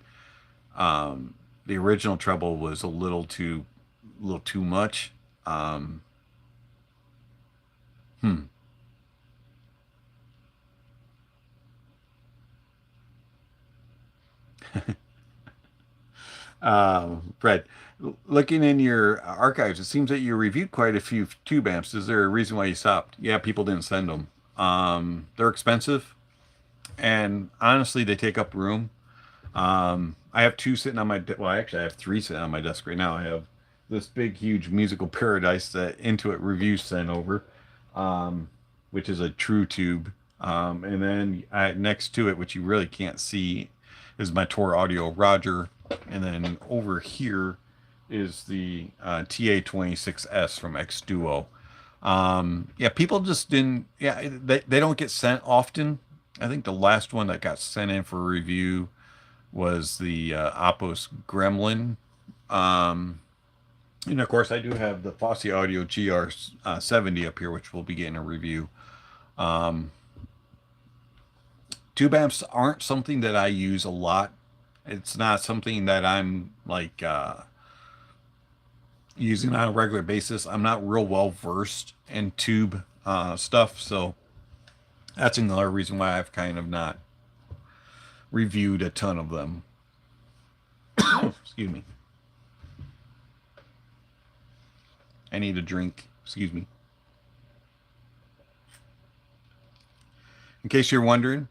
original treble was a little too much. Um, hmm. Fred, looking in your archives, it seems that you reviewed quite a few tube amps. Is there a reason why you stopped? Yeah, people didn't send them. They're expensive, and honestly, they take up room. I have two sitting on my well, actually, I have three sitting on my desk right now. I have this big, huge musical paradise that Intuit Reviews sent over, um, which is a true tube. And then next to it, which you really can't see, is my Tor Audio Roger. And then over here is the TA26S from X Duo. Yeah, people just didn't, yeah, they don't get sent often. I think the last one that got sent in for review was the Opos Gremlin. Um, and of course, I do have the Fosse Audio GR70 up here, which we'll be getting a review. Um, Tube amps aren't something that I use a lot. It's not something that I'm like using on a regular basis. I'm not real well versed in tube stuff, so that's another reason why I've kind of not reviewed a ton of them. Excuse me. I need a drink. Excuse me. In case you're wondering,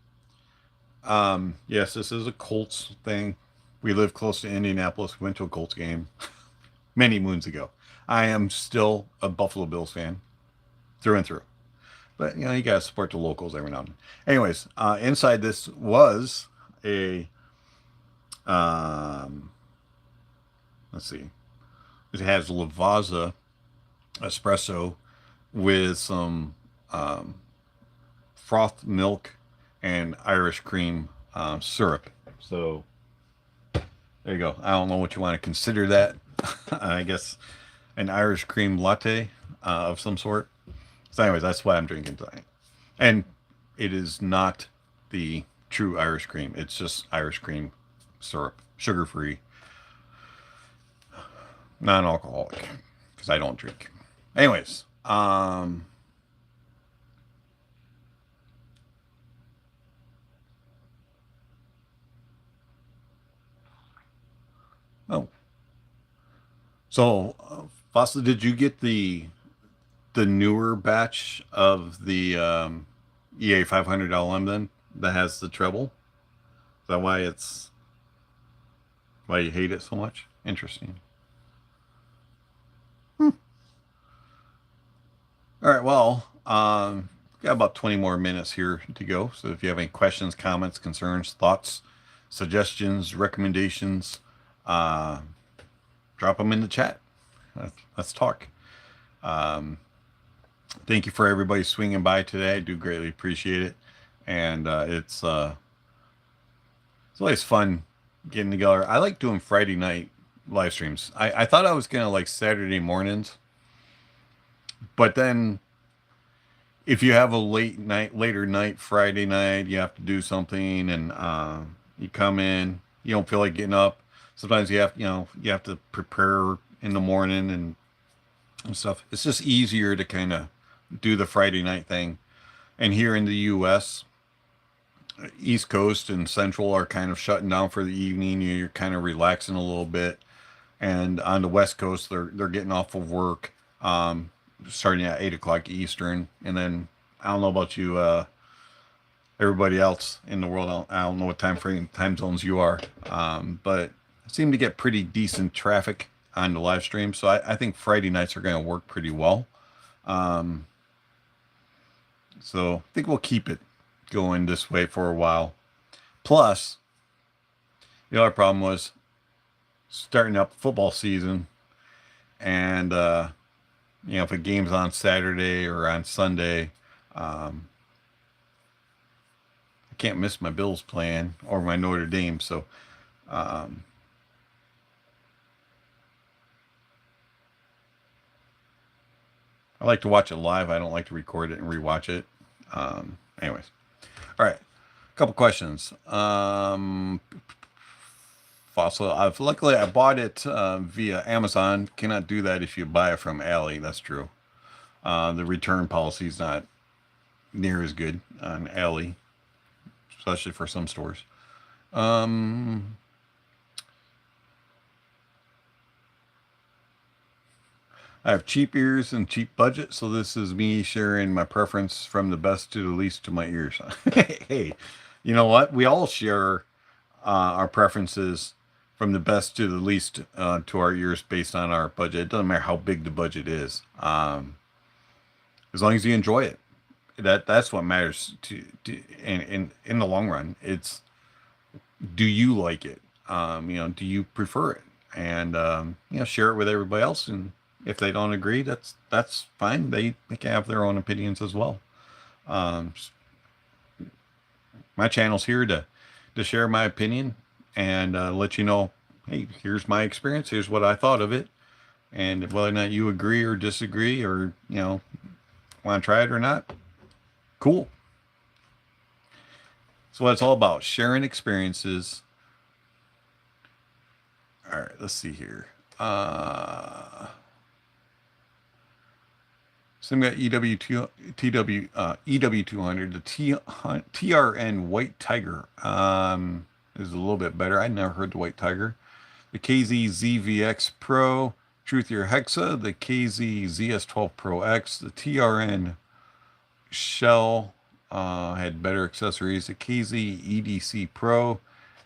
yes, this is a Colts thing. We live close to Indianapolis. We went to a Colts game many moons ago. I am still a Buffalo Bills fan through and through. But, you know, you got to support the locals every now and then. Anyways, inside this was a, um, let's see, it has Lavazza espresso with some frothed milk and Irish cream syrup. So there you go. I don't know what you want to consider that. I guess an Irish cream latte of some sort. So, anyways, that's what I'm drinking tonight. And it is not the true Irish cream. It's just Irish cream syrup, sugar free, non alcoholic, because I don't drink. Anyways, oh, so Fossa, did you get the newer batch of the EA 500 LM then that has the treble? Is that why you hate it so much? Interesting. Hmm. All right, well, got about 20 more minutes here to go. So if you have any questions, comments, concerns, thoughts, suggestions, recommendations, uh, drop them in the chat. Let's talk. Um, Thank you for everybody swinging by today. I do greatly appreciate it. And it's always fun getting together. I like doing Friday night live streams. I thought I was going to like Saturday mornings, but then if you have a later night, Friday night, you have to do something and you come in, you don't feel like getting up. Sometimes you have to prepare in the morning and stuff. It's just easier to kind of do the Friday night thing. And here in the US, East Coast and Central are kind of shutting down for the evening. You're kind of relaxing a little bit. and on the West Coast, they're getting off of work, starting at 8 o'clock Eastern, and then I don't know about you, everybody else in the world. I don't know what time zones you are, but I seem to get pretty decent traffic on the live stream, so I think Friday nights are going to work pretty well. So I think we'll keep it going this way for a while. Plus, the other problem was starting up football season, and if a game's on Saturday or on Sunday, I can't miss my Bills playing or my Notre Dame. So I like to watch it live. I don't like to record it and rewatch it. Anyways, all right, a couple questions. Fossil. Luckily, I bought it via Amazon. Cannot do that if you buy it from Alley. That's true. The return policy is not near as good on Alley, especially for some stores. I have cheap ears and cheap budget, so this is me sharing my preference from the best to the least to my ears. Hey, you know what? We all share our preferences from the best to the least to our ears based on our budget. It doesn't matter how big the budget is, as long as you enjoy it. That's what matters in the long run. It's, do you like it? Do you prefer it? And share it with everybody else. And if they don't agree, that's fine. They can have their own opinions as well. My channel's here to share my opinion and let you know, hey, here's my experience. Here's what I thought of it. And whether or not you agree or disagree or, want to try it or not, cool. So what it's all about, sharing experiences. All right, let's see here. So we got EW200, the TRN White Tiger is a little bit better. I never heard the White Tiger. The KZ ZVX Pro, TruthEar Hexa, the KZ ZS12 Pro X, the TRN Shell had better accessories. The KZ EDC Pro,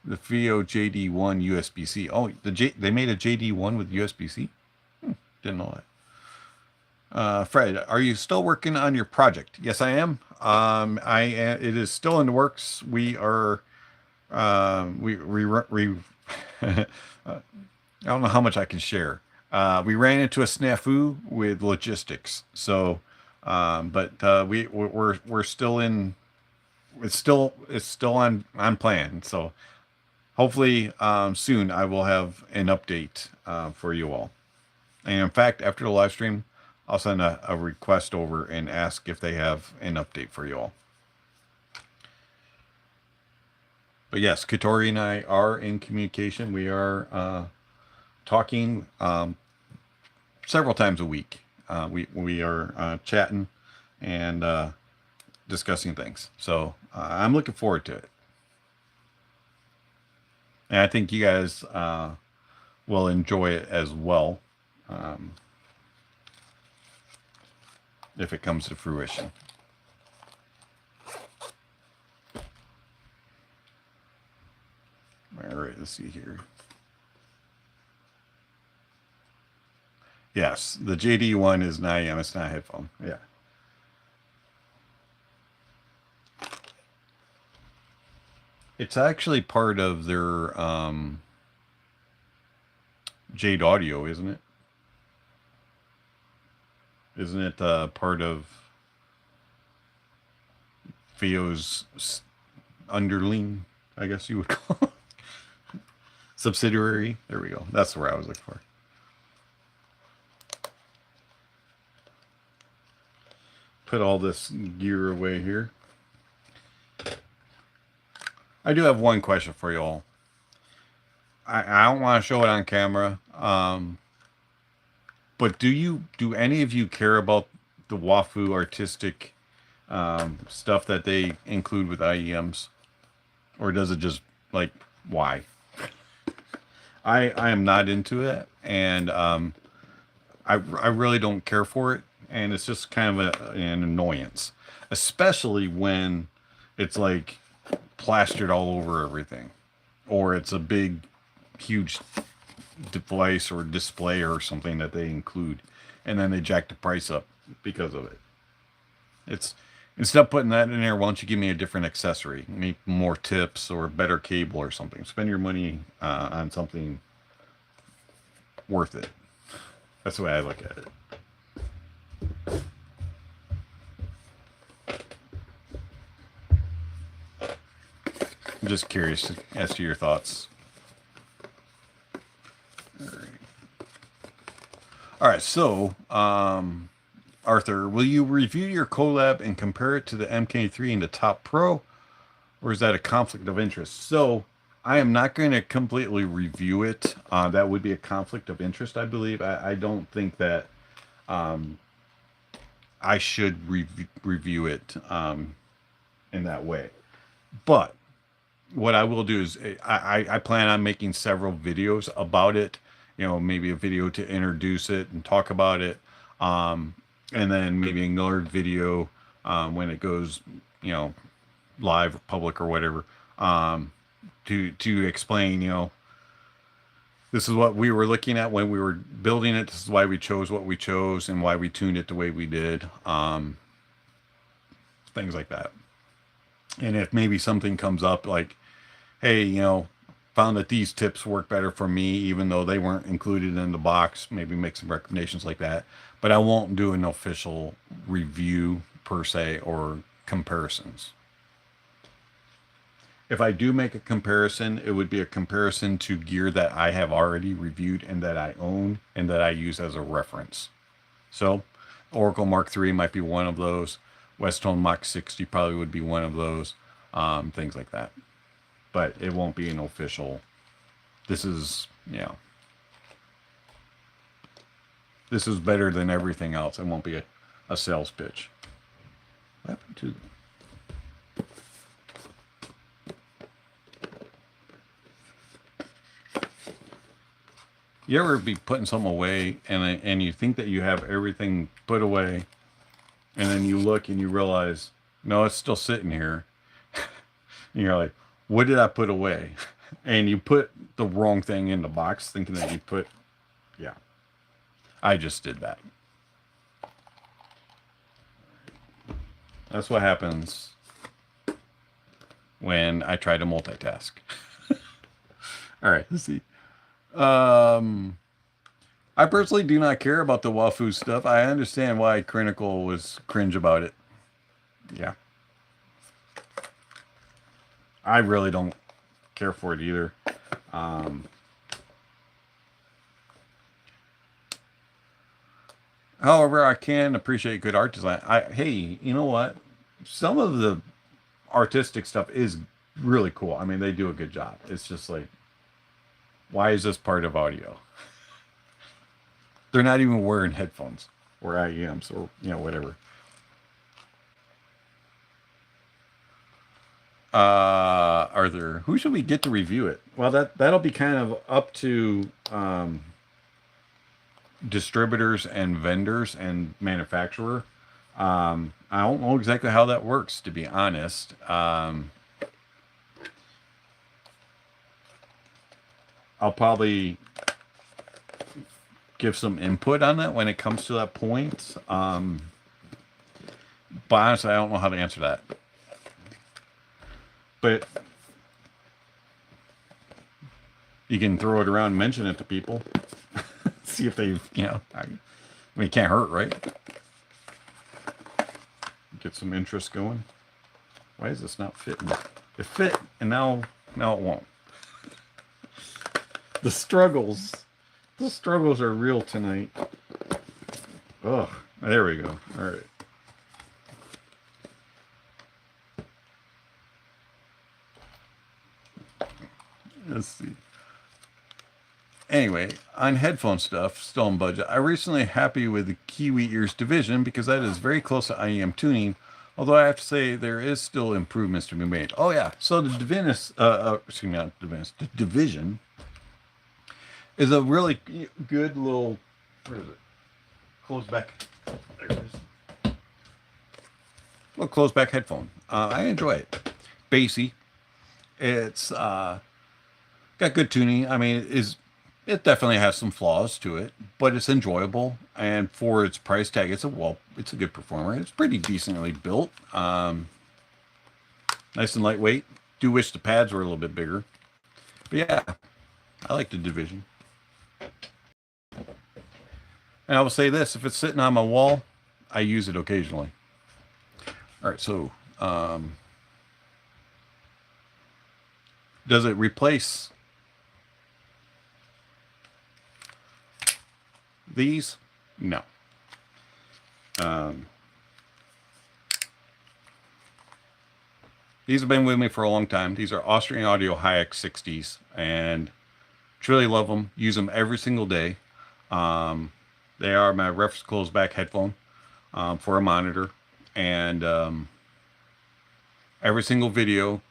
the FIO JD1 USB-C. Oh, they made a JD1 with USB-C? Didn't know that. Fred, are you still working on your project? Yes, I am. It is still in the works. We are, I don't know how much I can share. We ran into a snafu with logistics. So, we're still in, it's still on plan. So hopefully, soon I will have an update, for you all. And in fact, after the live stream, I'll send a request over and ask if they have an update for you all. But yes, Katori and I are in communication. We are talking several times a week. We are chatting and discussing things. So I'm looking forward to it. And I think you guys will enjoy it as well. If it comes to fruition. All right, let's see here. Yes, the JD1 is an IM, it's not a headphone. Yeah. It's actually part of their Jade Audio, isn't it? Isn't it part of FIO's underling, I guess you would call it? Subsidiary? There we go. That's where I was looking for. Put all this gear away here. I do have one question for you all. I don't want to show it on camera. But do any of you care about the Wafu artistic stuff that they include with IEMs? Or does it just, like, why? I am not into it. and I really don't care for it, and it's just kind of an annoyance, especially when it's like plastered all over everything, or it's a big, huge device or display or something that they include, and then they jack the price up because of it. It's instead of putting that in there, why don't you give me a different accessory, make more tips or better cable or something? Spend your money on something worth it. That's the way I look at it. I'm just curious as to your thoughts. All right, so Arthur, will you review your collab and compare it to the MK3 and the Top Pro, or is that a conflict of interest? So I am not going to completely review it. That would be a conflict of interest, I believe. I don't think that I should review it in that way. But what I will do is I plan on making several videos about it. You know, maybe a video to introduce it and talk about it. And then maybe another video when it goes, you know, live, public or whatever, to explain, you know, this is what we were looking at when we were building it. This is why we chose what we chose and why we tuned it the way we did. Things like that. And if maybe something comes up like, hey, you know, found that these tips work better for me, even though they weren't included in the box, maybe make some recommendations like that. But I won't do an official review per se or comparisons. If I do make a comparison, it would be a comparison to gear that I have already reviewed and that I own and that I use as a reference. So Oracle Mark III might be one of those. Westone Mach 60 probably would be one of those. Things like that. But it won't be an official. This is, you know, this is better than everything else. It won't be a sales pitch. What happened to... You ever be putting something away and you think that you have everything put away, and then you look and you realize, no, it's still sitting here. And you're like, what did I put away? And you put the wrong thing in the box thinking that you put, yeah. I just did that. That's what happens when I try to multitask. All right, let's see. I personally do not care about the Wafu stuff. I understand why Critical was cringe about it. Yeah. I really don't care for it either. However, I can appreciate good art design. Hey, you know what? Some of the artistic stuff is really cool. I mean, they do a good job. It's just like, why is this part of audio? They're not even wearing headphones or IEMs or, you know, whatever. Arthur, who should we get to review it? Well, that'll be kind of up to distributors and vendors and manufacturer. I don't know exactly how that works, to be honest. I'll probably give some input on that when it comes to that point. But honestly, I don't know how to answer that. But you can throw it around and mention it to people. See if they, you know, I mean, it can't hurt, right? Get some interest going. Why is this not fitting? It fit, and now it won't. The struggles are real tonight. Oh, there we go. All right. Let's see. Anyway, on headphone stuff, still on budget, I recently happy with the Kiwi Ears Division because that is very close to IEM tuning, although I have to say there is still improvements to be made. Oh yeah, so the Division is a really good little, where is it? Close back. There it is. Little close back headphone. I enjoy it. Bassy. It's got good tuning. I mean, it definitely has some flaws to it, but it's enjoyable. And for its price tag, it's a good performer. It's pretty decently built. Nice and lightweight. Do wish the pads were a little bit bigger. But yeah, I like the Division. And I will say this, if it's sitting on my wall, I use it occasionally. All right, so does it replace these? No. These have been with me for a long time. These are Austrian Audio HX 60s, and truly love them. Use them every single day. They are my reference closed back headphone for a monitor, and every single video,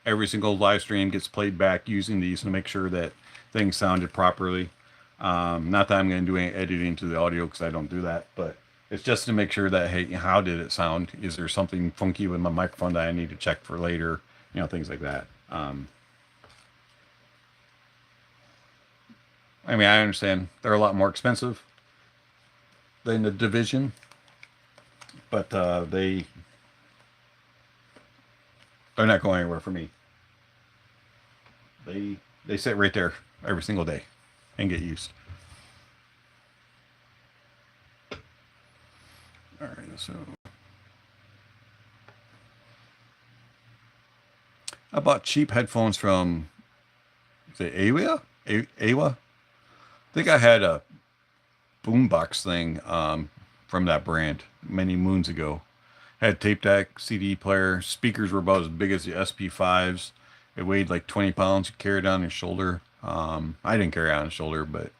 every single live stream gets played back using these to make sure that things sounded properly. Not that I'm going to do any editing to the audio, because I don't do that, but it's just to make sure that, hey, how did it sound? Is there something funky with my microphone that I need to check for later? You know, things like that. I mean, I understand they're a lot more expensive than the Division, but they're not going anywhere for me. They sit right there every single day and get used. All right, so I bought cheap headphones from the Awa. I think I had a boombox thing from that brand many moons ago. Had tape deck, CD player, speakers were about as big as the SP5s. It weighed like 20 pounds. You carry it on your shoulder. I didn't carry it on the shoulder, but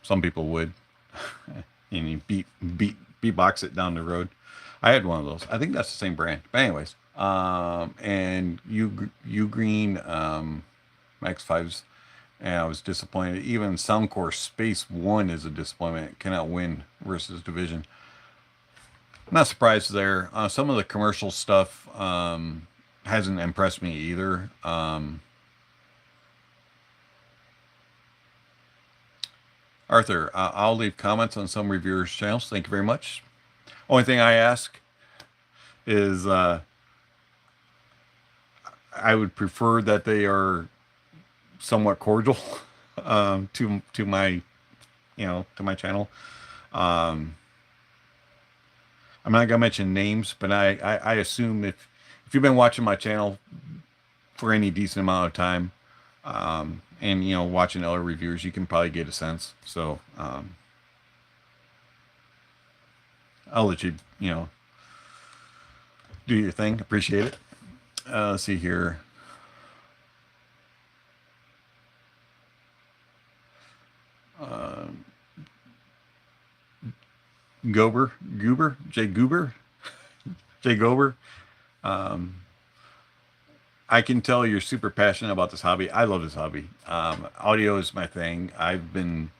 some people would. And you beatbox it down the road. I had one of those. I think that's the same brand. But anyways, and U Green Max 5s, and I was disappointed. Even Soundcore Space 1 is a disappointment. It cannot win versus Division. Not surprised there. Some of the commercial stuff hasn't impressed me either. Arthur, I'll leave comments on some reviewers' channels. Thank you very much. Only thing I ask is I would prefer that they are somewhat cordial to my to my channel. I'm not gonna mention names, but I assume if you've been watching my channel for any decent amount of time, and watching other reviewers, you can probably get a sense. So I'll let you do your thing. Appreciate it. Let's see here. Jay Gober. I can tell you're super passionate about this hobby. I love this hobby. Audio is my thing. I've been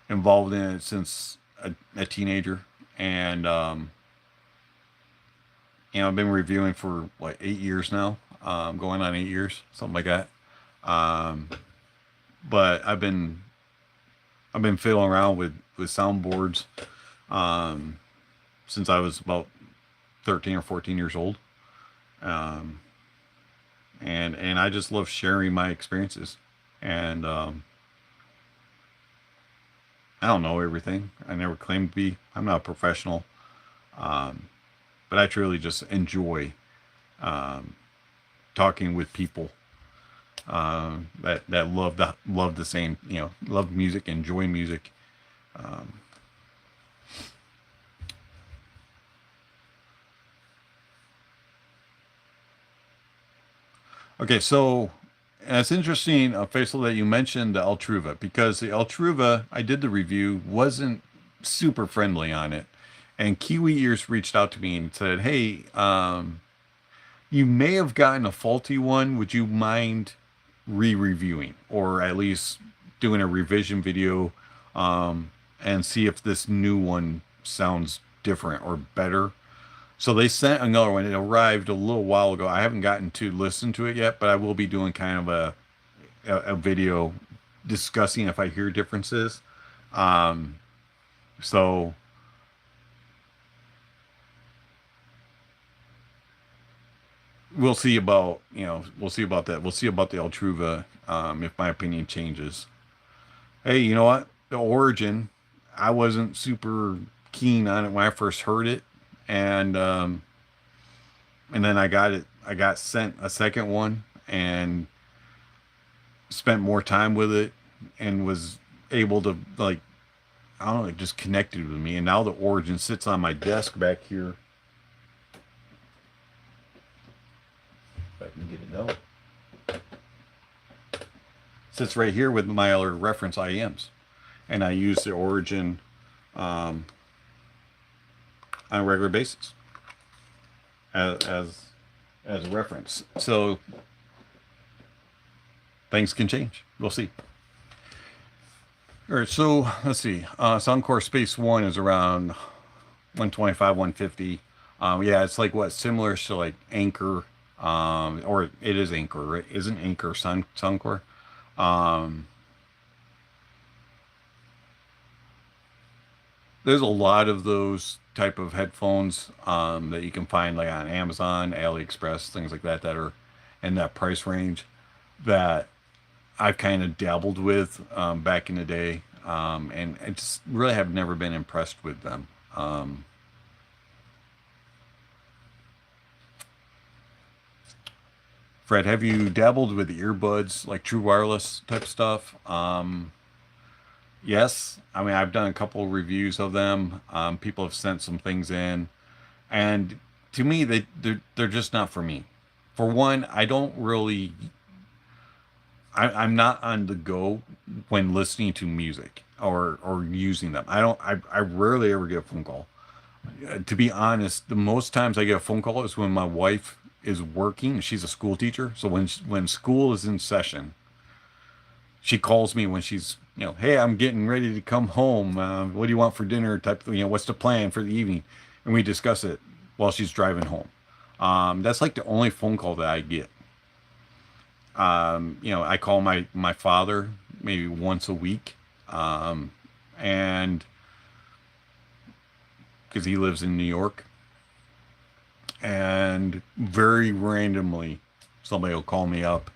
involved in it since a teenager, and I've been reviewing for what 8 years now, going on 8 years, something like that. But I've been fiddling around with soundboards since I was about 13 or 14 years old. And I just love sharing my experiences. And I don't know everything. I never claimed to be. I'm not a professional. But I truly just enjoy talking with people that love the same, love music, enjoy music. Okay, so it's interesting, Faisal, that you mentioned the Altruva, because the Altruva, I did the review, wasn't super friendly on it. And Kiwi Ears reached out to me and said, hey, you may have gotten a faulty one. Would you mind re-reviewing, or at least doing a revision video, and see if this new one sounds different or better. So they sent another one. It arrived a little while ago. I haven't gotten to listen to it yet, but I will be doing kind of a video discussing if I hear differences. So we'll see about, we'll see about that. We'll see about the Altruva, if my opinion changes. Hey, you know what? The Origin, I wasn't super keen on it when I first heard it, and then I got sent a second one and spent more time with it and was able to, like, I don't know, it just connected with me. And now the Origin sits on my desk back here. If I can get it out. Sits right here with my other reference IEMs. And I use the Origin on a regular basis as a reference. So things can change. We'll see. All right, so let's see. Soundcore Space 1 is around 125, 150. Yeah, it's like what, similar to like Anchor, or it is Anchor, right? Isn't Anchor Soundcore? There's a lot of those type of headphones that you can find like on Amazon, AliExpress, things like that that are in that price range that I've kind of dabbled with back in the day, and I just really have never been impressed with them. Fred, have you dabbled with earbuds, like true wireless type stuff? Yes. I mean, I've done a couple reviews of them. People have sent some things in, and to me, they're just not for me. For one, I don't really. I'm not on the go when listening to music or using them. I rarely ever get a phone call. To be honest, the most times I get a phone call is when my wife is working. She's a school teacher, so when school is in session, she calls me when she's, hey, I'm getting ready to come home. What do you want for dinner? Type, what's the plan for the evening? And we discuss it while she's driving home. That's like the only phone call that I get. I call my father maybe once a week, and because he lives in New York, and very randomly somebody will call me up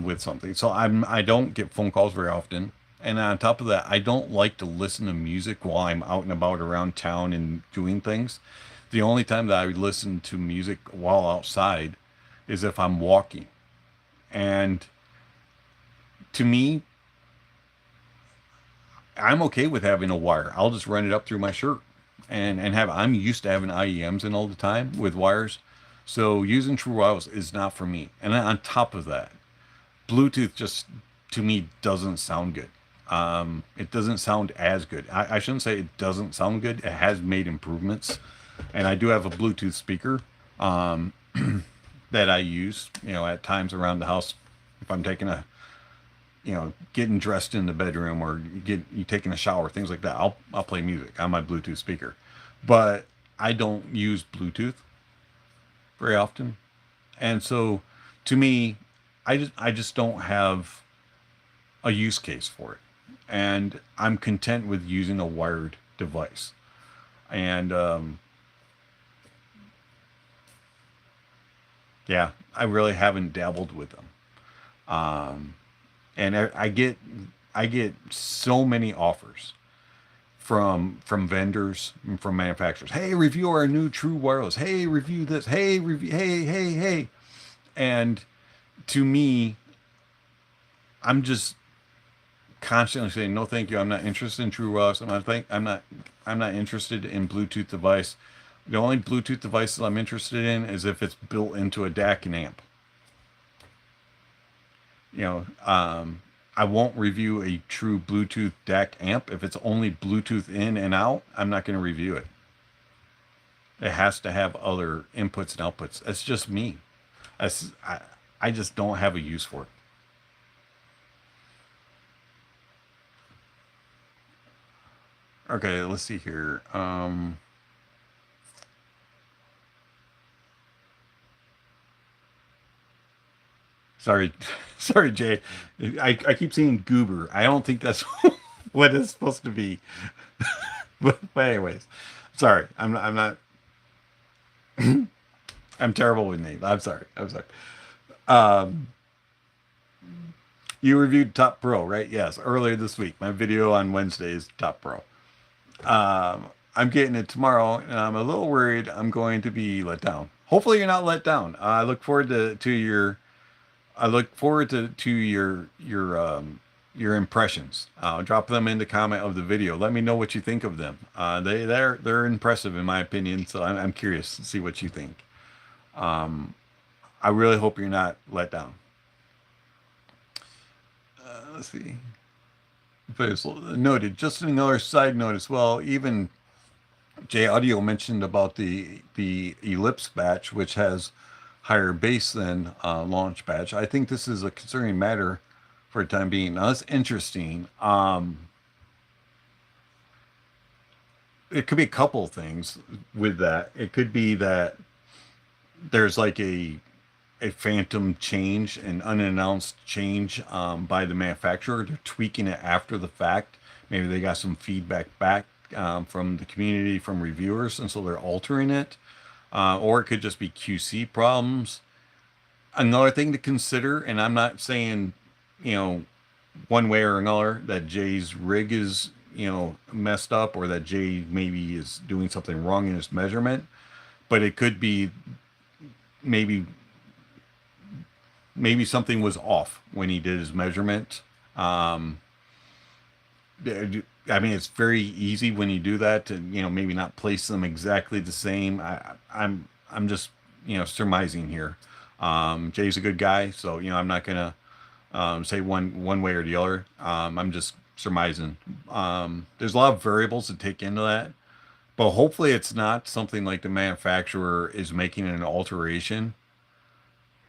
with something. So I don't get phone calls very often, and on top of that, I don't like to listen to music while I'm out and about around town and doing things. The only time that I listen to music while outside is if I'm walking. And to me, I'm okay with having a wire. I'll just run it up through my shirt and I'm used to having IEMs in all the time with wires. So using true wireless is not for me. And then on top of that, Bluetooth just, to me, doesn't sound good. It doesn't sound as good. I shouldn't say it doesn't sound good. It has made improvements. And I do have a Bluetooth speaker. That I use, at times around the house, if I'm taking getting dressed in the bedroom or you taking a shower, things like that. I'll play music on my Bluetooth speaker, but I don't use Bluetooth very often, and so to me, I just don't have a use case for it, and I'm content with using a wired device, and yeah, I really haven't dabbled with them. And I get so many offers from vendors and from manufacturers. Hey, review our new true wireless. Hey, review this. Hey, review. Hey. And to me, I'm just constantly saying no, thank you. I'm not interested in true wireless. I'm not interested in Bluetooth device. The only Bluetooth devices I'm interested in is if it's built into a DAC and amp. I won't review a true Bluetooth DAC amp. If it's only Bluetooth in and out, I'm not going to review it. It has to have other inputs and outputs. That's just me. I just don't have a use for it. Okay, let's see here. Sorry, sorry, Jay. I keep saying goober. I don't think that's what it's supposed to be. But anyways, sorry. I'm not. I'm terrible with names. I'm sorry. I'm sorry. Um, you reviewed Top Pro, right? Yes, earlier this week. My video on Wednesday is Top Pro. I'm getting it tomorrow, and I'm a little worried I'm going to be let down. Hopefully, you're not let down. I look forward to your. I look forward to your impressions. Drop them in the comment of the video. Let me know what you think of them. They're impressive in my opinion. So I'm curious to see what you think. I really hope you're not let down. Let's see. But it's noted. Just another side note as well. Even J Audio mentioned about the Ellipse batch, which has higher bass than launch batch. I think this is a concerning matter for the time being. Now, that's interesting. It could be a couple of things with that. It could be that there's like a phantom change, an unannounced change by the manufacturer. They're tweaking it after the fact. Maybe they got some feedback back from the community, from reviewers, and so they're altering it. Or it could just be QC problems. Another thing to consider, and I'm not saying, one way or another that Jay's rig is, messed up, or that Jay maybe is doing something wrong in his measurement, but it could be maybe something was off when he did his measurement. I mean, it's very easy when you do that to, maybe not place them exactly the same. I'm just, surmising here. Jay's a good guy, so, I'm not gonna say one way or the other. I'm just surmising. There's a lot of variables to take into that, but hopefully it's not something like the manufacturer is making an alteration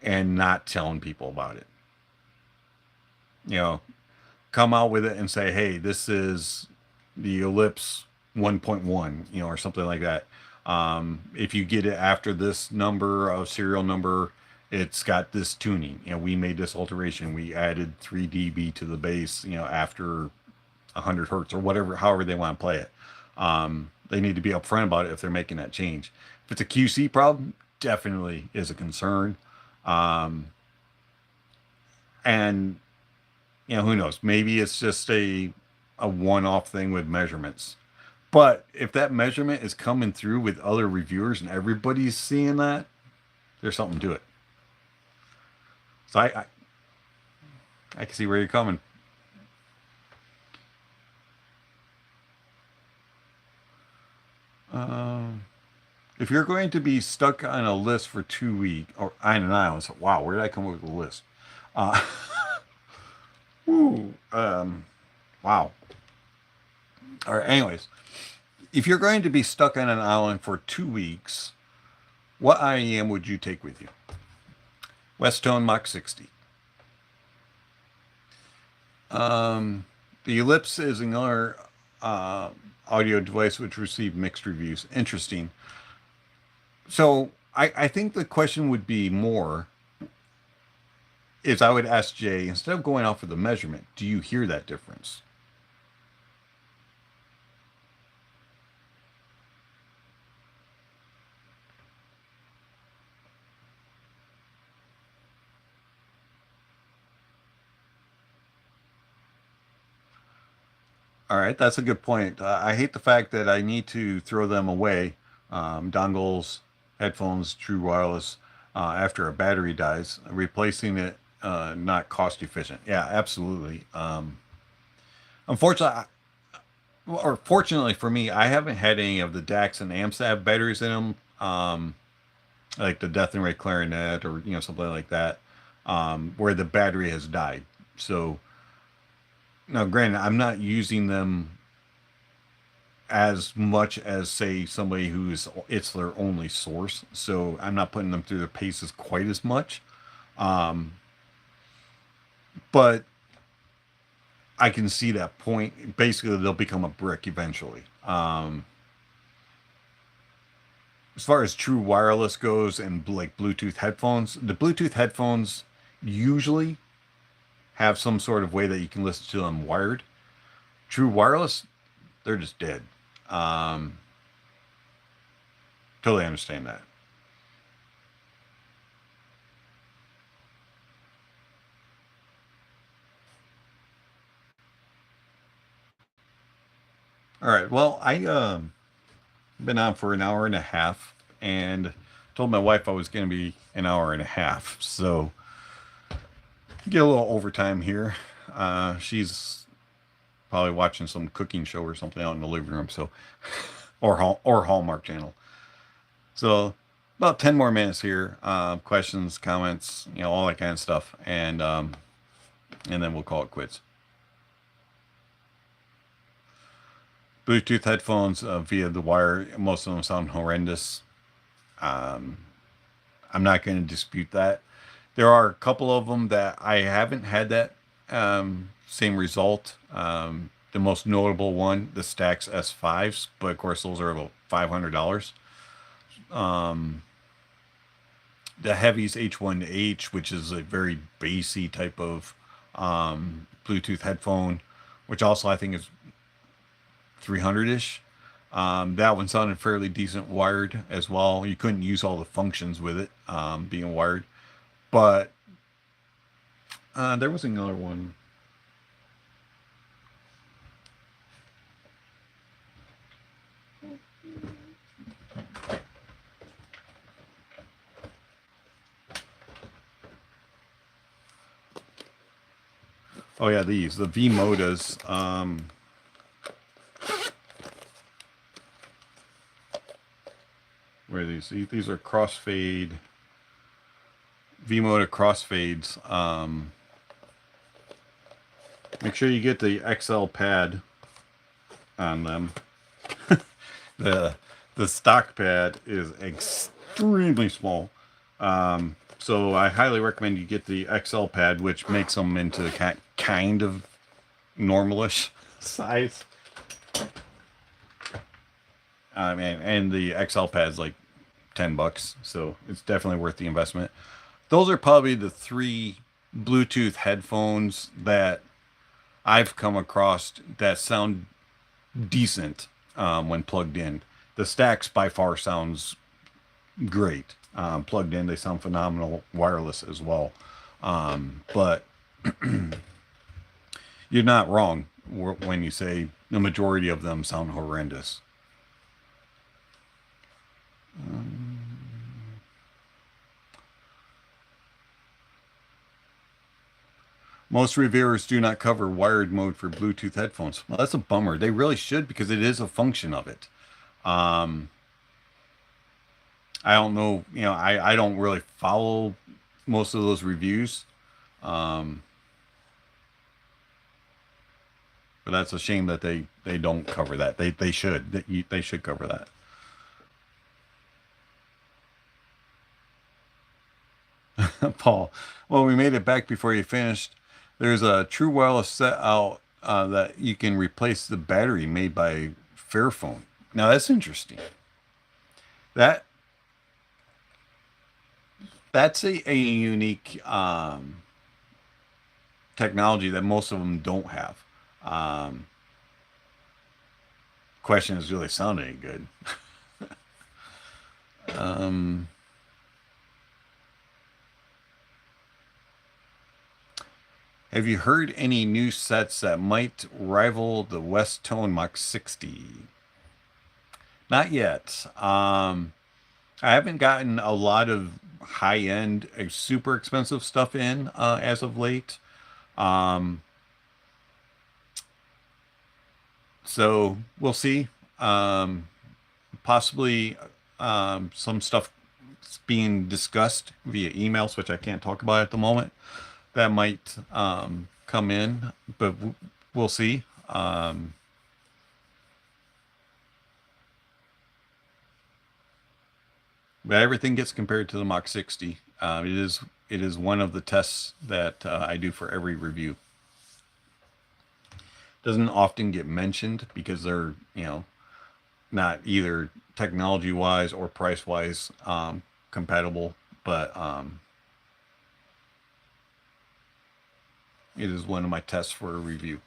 and not telling people about it. Come out with it and say, hey, this is the Ellipse 1.1, or something like that. If you get it after this number of serial number, it's got this tuning. We made this alteration. We added 3 dB to the bass, after 100 hertz or whatever, however they want to play it. They need to be upfront about it if they're making that change. If it's a QC problem, definitely is a concern. And who knows? Maybe it's just a one-off thing with measurements. But if that measurement is coming through with other reviewers and everybody's seeing that, there's something to it. So I can see where you're coming. If you're going to be stuck on a list for 2 weeks, or on an island, so wow, where did I come up with a list? Wow. All right. Anyways, if you're going to be stuck on an island for 2 weeks, what IEM would you take with you? Westone Mach 60. The Ellipse is another audio device which received mixed reviews. Interesting. So I think the question would be more is I would ask Jay, instead of going off of the measurement, do you hear that difference? All right, that's a good point. I hate the fact that I need to throw them away, dongles, headphones, true wireless, after a battery dies. Replacing it, not cost efficient. Yeah, absolutely. Unfortunately, or fortunately for me, I haven't had any of the DAX and amps that have batteries in them, like the Death and Ray Clarinet or something like that, where the battery has died. So now, granted, I'm not using them as much as, say, somebody who's it's their only source, so I'm not putting them through the paces quite as much. But I can see that point. Basically, they'll become a brick eventually. As far as true wireless goes and like Bluetooth headphones, the Bluetooth headphones usually have some sort of way that you can listen to them wired. True wireless, they're just dead. Um, totally understand that. All right. Well, I been on for an hour and a half, and told my wife I was going to be an hour and a half. So get a little overtime here. She's probably watching some cooking show or something out in the living room. So or Hallmark Channel. So about 10 more minutes here. Questions, comments, all that kind of stuff, and then we'll call it quits. Bluetooth headphones via the wire, most of them sound horrendous. Um, I'm not going to dispute that. There are a couple of them that I haven't had that same result. The most notable one, the Stax S5s, but of course those are about $500. Um, the Heavy's H1H, which is a very bassy type of Bluetooth headphone, which also I think is 300-ish. That one sounded fairly decent wired as well. You couldn't use all the functions with it being wired. But there was another one. Oh yeah, the V-Modas. Where are these? These are crossfade. V-Moda crossfades. Make sure you get the XL pad on them. The stock pad is extremely small. So I highly recommend you get the XL pad, which makes them into kind of normalish size. And the XL pad's like $10, so it's definitely worth the investment. Those are probably the 3 Bluetooth headphones that I've come across that sound decent when plugged in. The Stax by far sounds great. Plugged in, they sound phenomenal wireless as well. But you're not wrong when you say the majority of them sound horrendous. Most reviewers do not cover wired mode for Bluetooth headphones. Well, that's a bummer. They really should, because it is a function of it. I don't know, I don't really follow most of those reviews. But that's a shame that they don't cover that. They should cover that. Paul, well, we made it back before you finished. There's a true wireless set out that you can replace the battery made by Fairphone. Now that's interesting. That's a unique technology that most of them don't have. Question is, really sound any good? Have you heard any new sets that might rival the West Tone Mach 60? Not yet. I haven't gotten a lot of high-end, super expensive stuff in as of late. So we'll see. Possibly some stuff being discussed via emails, which I can't talk about at the moment. That might come in, but we'll see. But everything gets compared to the Mach 60. It is one of the tests that I do for every review. Doesn't often get mentioned because they're not either technology wise or price wise compatible, but it is one of my tests for a review.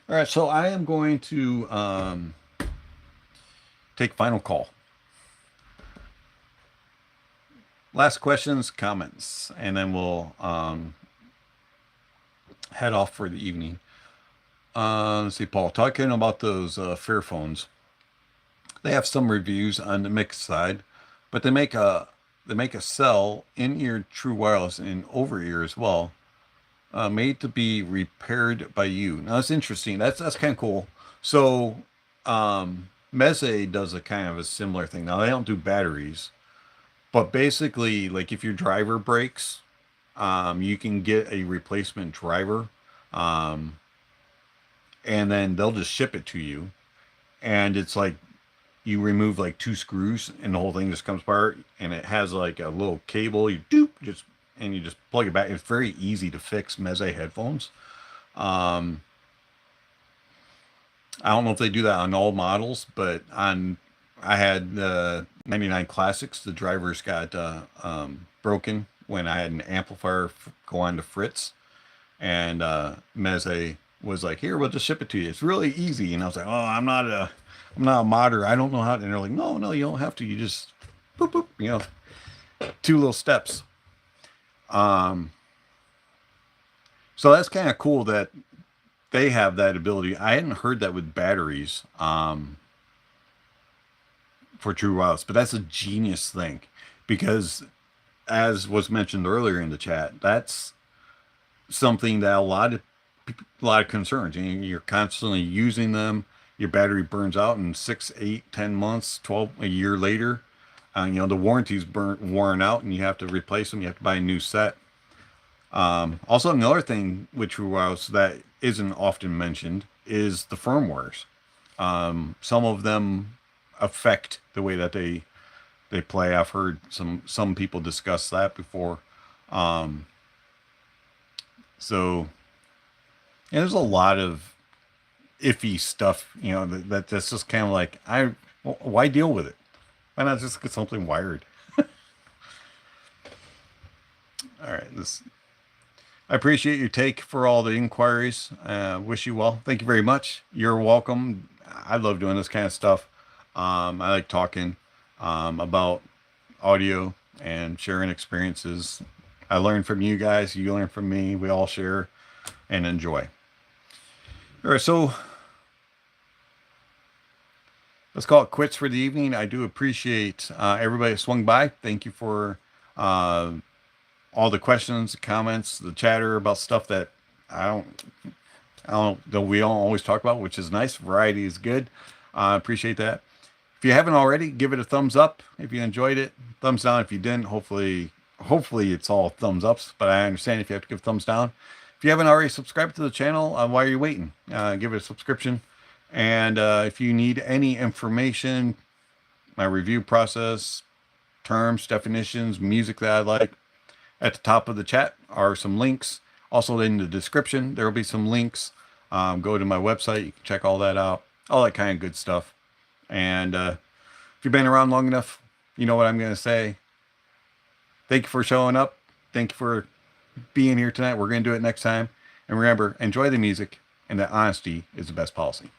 All right, so I am going to take final call. Last questions, comments, and then we'll head off for the evening. Let's see, Paul, talking about those Fairphones. They have some reviews on the mix side, but they make a cell in-ear true wireless and over-ear as well, made to be repaired by you. Now that's interesting. That's kind of cool. So Meze does a kind of a similar thing. Now they don't do batteries, but basically, like if your driver breaks, you can get a replacement driver, and then they'll just ship it to you. And it's like you remove like 2 screws, and the whole thing just comes apart. And it has like a little cable. You just plug it back. It's very easy to fix Meze headphones. I don't know if they do that on all models, but I had 99 Classics. The drivers got broken when I had an amplifier go on to Fritz, and Meze was like, "Here, we'll just ship it to you. It's really easy." And I was like, "Oh, I'm not a modder. I don't know how to." And they're like, "No, you don't have to. You just boop boop. 2 little steps." So that's kind of cool that they have that ability. I hadn't heard that with batteries for true wireless, but that's a genius thing, because as was mentioned earlier in the chat, that's something that a lot of concerns. You're constantly using them. Your battery burns out in 6, 8, 10 months, 12, a year later. The warranty's worn out, and you have to replace them. You have to buy a new set. Also, another thing with true wireless that isn't often mentioned is the firmwares. Some of them affect the way that they play. I've heard some people discuss that before. So there's a lot of iffy stuff, that's just kind of like, why deal with it? Why not just get something wired? All right, I appreciate your take for all the inquiries. Wish you well. Thank you very much. You're welcome. I love doing this kind of stuff. I like talking about audio and sharing experiences. I learn from you guys. You learn from me. We all share and enjoy. All right, so let's call it quits for the evening. I do appreciate everybody that swung by. Thank you for all the questions, comments, the chatter about stuff that we don't always talk about, which is nice. Variety is good. I appreciate that. If you haven't already, give it a thumbs up if you enjoyed it. Thumbs down if you didn't. Hopefully it's all thumbs ups, but I understand if you have to give thumbs down. If you haven't already subscribed to the channel, why are you waiting? Give it a subscription. And if you need any information, my review process, terms, definitions, music that I like, at the top of the chat are some links. Also in the description, there will be some links. Go to my website. You can check all that out. All that kind of good stuff. And if you've been around long enough, you know what I'm going to say. Thank you for showing up. Thank you for being here tonight. We're going to do it next time. And remember, enjoy the music, and that honesty is the best policy.